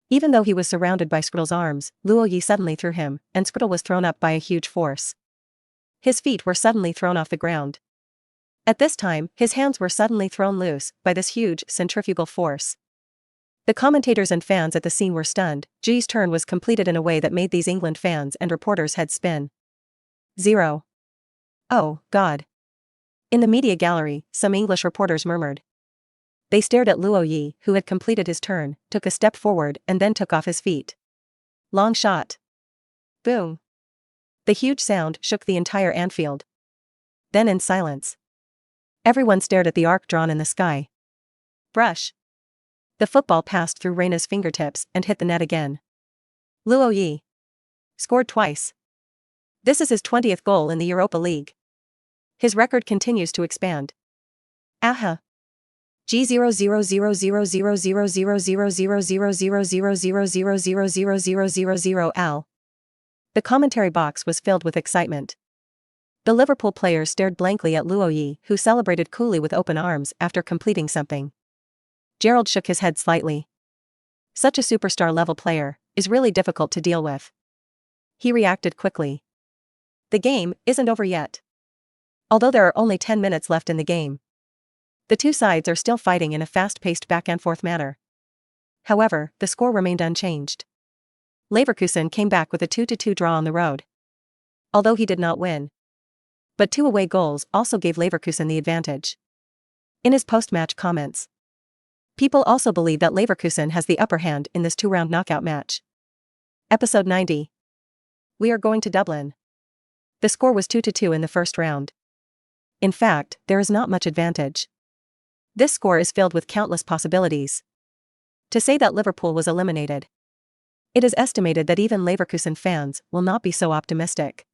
Even though he was surrounded by Skrtel's arms, Luo Ye suddenly threw him, and Skrtel was thrown up by a huge force. His feet were suddenly thrown off the ground. At this time, his hands were suddenly thrown loose by this huge centrifugal force. The commentators and fans at the scene were stunned. G's turn was completed in a way that made these England fans and reporters' heads spin. 0. Oh, God. In the media gallery, some English reporters murmured. They stared at Luo Ye, who had completed his turn, took a step forward and then took off his feet. Long shot. Boom. The huge sound shook the entire Anfield. Then in silence, everyone stared at the arc drawn in the sky. Brush. The football passed through Reina's fingertips and hit the net again. Luo Ye scored twice. This is his 20th goal in the Europa League. His record continues to expand. Aha. G000000000000000000000000000000000000000000000000000000000000000000000000000000000000000000000000000000000000000000000000000000000000000000000000000000000000000000000000000000000000000000000000000000000000000000000000000000000000000000000000000000000000000000000000000000000000000000000000000000000000000000000000000000000000000000000000000000000000000000000000000000000000000000000000000000000000000000000000000000000000000000000000000000000000000000000000000000000000000000000000000000000000000000000000000000000000000000000000000000000000000000000000000000000000do blankly at Luo Ye, who celebrated coolly with open arms after completing something. Gerald shook his head slightly. Such a superstar-level player is really difficult to deal with. He reacted quickly. The game isn't over yet. Although there are only 10 minutes left in the game, the two sides are still fighting in a fast-paced back-and-forth manner. However, the score remained unchanged. Leverkusen came back with a 2-2 draw on the road. Although he did not win. But 2 away goals also gave Leverkusen the advantage. In his post-match comments, people also believe that Leverkusen has the upper hand in this 2-round knockout match. Episode 90. We are going to Dublin. The score was 2-2 in the first round. In fact, there is not much advantage. This score is filled with countless possibilities. To say that Liverpool was eliminated. It is estimated that even Leverkusen fans will not be so optimistic.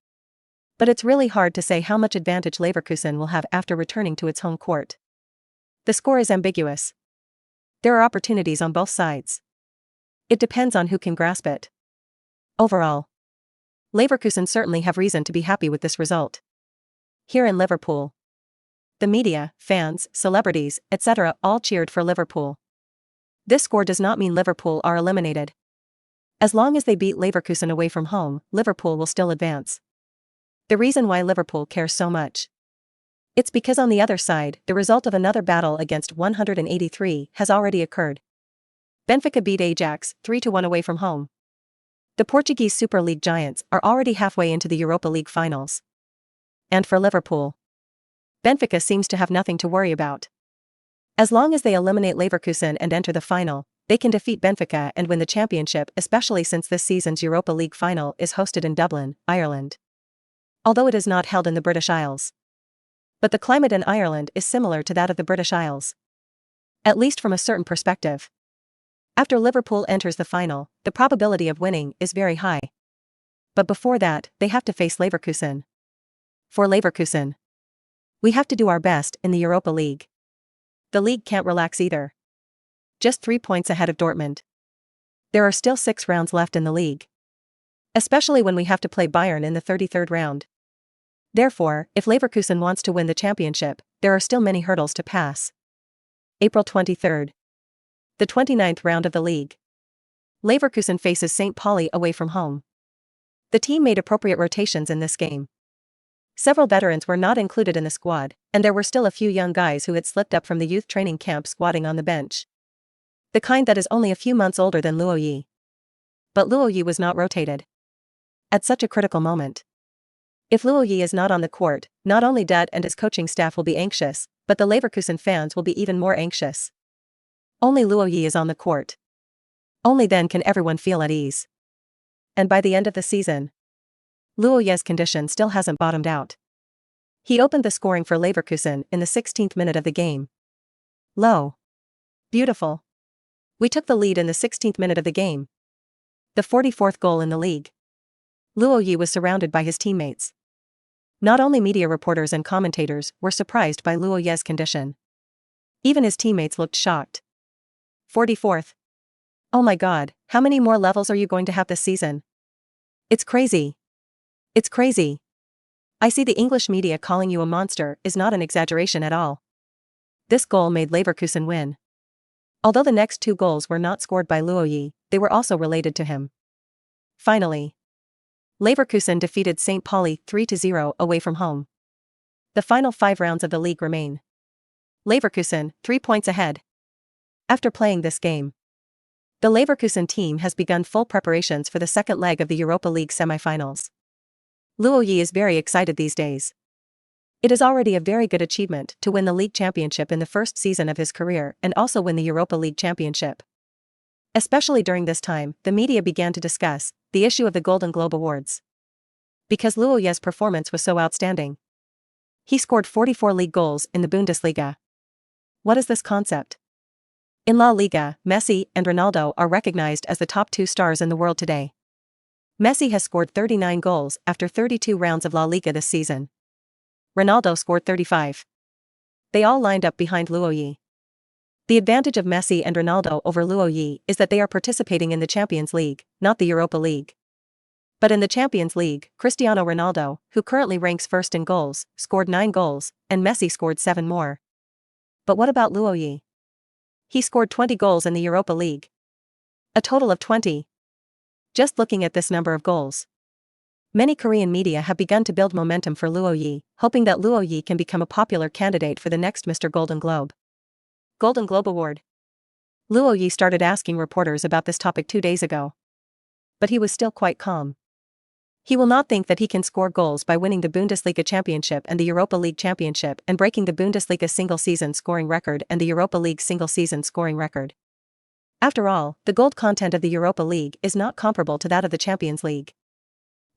But it's really hard to say how much advantage Leverkusen will have after returning to its home court. The score is ambiguous. There are opportunities on both sides. It depends on who can grasp it. Overall, Leverkusen certainly have reason to be happy with this result. Here in Liverpool, the media, fans, celebrities, etc. all cheered for Liverpool. This score does not mean Liverpool are eliminated. As long as they beat Leverkusen away from home, Liverpool will still advance. The reason why Liverpool cares so much. It's because on the other side, the result of another battle against 183 has already occurred. Benfica beat Ajax 3-1 away from home. The Portuguese Super League giants are already halfway into the Europa League finals. And for Liverpool, Benfica seems to have nothing to worry about. As long as they eliminate Leverkusen and enter the final, they can defeat Benfica and win the championship, especially since this season's Europa League final is hosted in Dublin, Ireland. Although it is not held in the British Isles. But the climate in Ireland is similar to that of the British Isles. At least from a certain perspective. After Liverpool enters the final, the probability of winning is very high. But before that, they have to face Leverkusen. For Leverkusen, we have to do our best in the Europa League. The league can't relax either. Just 3 points ahead of Dortmund. There are still 6 rounds left in the league. Especially when we have to play Bayern in the 33rd round. Therefore, if Leverkusen wants to win the championship, there are still many hurdles to pass. April 23rd. The 29th round of the league. Leverkusen faces St. Pauli away from home. The team made appropriate rotations in this game. Several veterans were not included in the squad, and there were still a few young guys who had slipped up from the youth training camp squatting on the bench. The kind that is only a few months older than Luo Ye. But Luo Ye was not rotated. At such a critical moment. If Luo Ye is not on the court, not only Dud and his coaching staff will be anxious, but the Leverkusen fans will be even more anxious. Only Luo Ye is on the court. Only then can everyone feel at ease. And by the end of the season, Luo Ye's condition still hasn't bottomed out. He opened the scoring for Leverkusen in the 16th minute of the game. Low. Beautiful. We took the lead in the 16th minute of the game. The 44th goal in the league. Luo Ye was surrounded by his teammates. Not only media reporters and commentators were surprised by Luo Ye's condition. Even his teammates looked shocked. 44th. Oh my God, how many more levels are you going to have this season? It's crazy. It's crazy. I see the English media calling you a monster is not an exaggeration at all. This goal made Leverkusen win. Although the next 2 goals were not scored by Luo Ye, they were also related to him. Finally, Leverkusen defeated St. Pauli 3-0 away from home. The final 5 rounds of the league remain. Leverkusen, 3 points ahead. After playing this game, the Leverkusen team has begun full preparations for the second leg of the Europa League semi-finals. Luo Ye is very excited these days. It is already a very good achievement to win the league championship in the first season of his career and also win the Europa League championship. Especially during this time, the media began to discuss the issue of the Golden Globe Awards. Because Luo Ye's performance was so outstanding. He scored 44 league goals in the Bundesliga. What is this concept? In La Liga, Messi and Ronaldo are recognized as the top 2 stars in the world today. Messi has scored 39 goals after 32 rounds of La Liga this season. Ronaldo scored 35. They all lined up behind Luo Ye. The advantage of Messi and Ronaldo over Luo Ye is that they are participating in the Champions League, not the Europa League. But in the Champions League, Cristiano Ronaldo, who currently ranks first in goals, scored 9 goals, and Messi scored 7 more. But what about Luo Ye? He scored 20 goals in the Europa League. A total of 20. Just looking at this number of goals. Many Korean media have begun to build momentum for Luo Ye, hoping that Luo Ye can become a popular candidate for the next Mr. Golden Globe. Golden Globe Award. Luo Ye started asking reporters about this topic 2 days ago. But he was still quite calm. He will not think that he can score goals by winning the Bundesliga championship and the Europa League championship and breaking the Bundesliga single-season scoring record and the Europa League single-season scoring record. After all, the gold content of the Europa League is not comparable to that of the Champions League.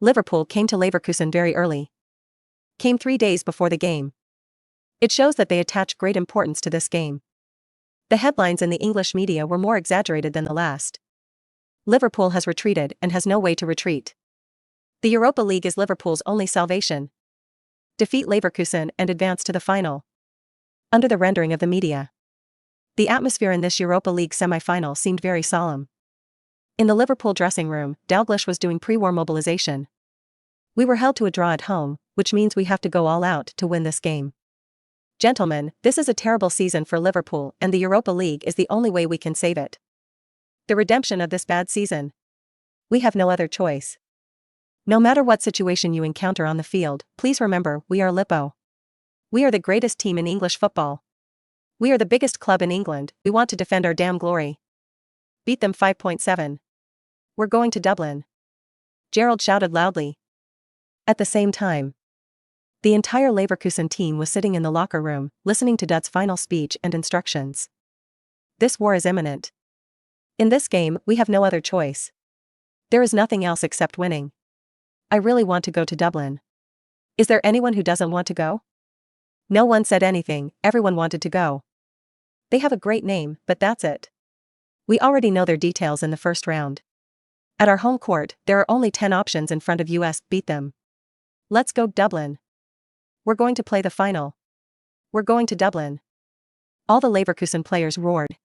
Liverpool came to Leverkusen very early. Came 3 days before the game. It shows that they attach great importance to this game. The headlines in the English media were more exaggerated than the last. Liverpool has retreated and has no way to retreat. The Europa League is Liverpool's only salvation. Defeat Leverkusen and advance to the final. Under the rendering of the media. The atmosphere in this Europa League semi-final seemed very solemn. In the Liverpool dressing room, Dalglish was doing pre-war mobilization. We were held to a draw at home, which means we have to go all out to win this game. Gentlemen, this is a terrible season for Liverpool and the Europa League is the only way we can save it. The redemption of this bad season. We have no other choice. No matter what situation you encounter on the field, please remember, we are Lippo. We are the greatest team in English football. We are the biggest club in England, we want to defend our damn glory. Beat them 5.7. We're going to Dublin. Gerald shouted loudly. At the same time, the entire Leverkusen team was sitting in the locker room, listening to Dud's final speech and instructions. This war is imminent. In this game, we have no other choice. There is nothing else except winning. I really want to go to Dublin. Is there anyone who doesn't want to go? No one said anything, everyone wanted to go. They have a great name, but that's it. We already know their details in the first round. At our home court, there are only 10 options in front of us, beat them. Let's go Dublin. We're going to play the final. We're going to Dublin. All the Leverkusen players roared,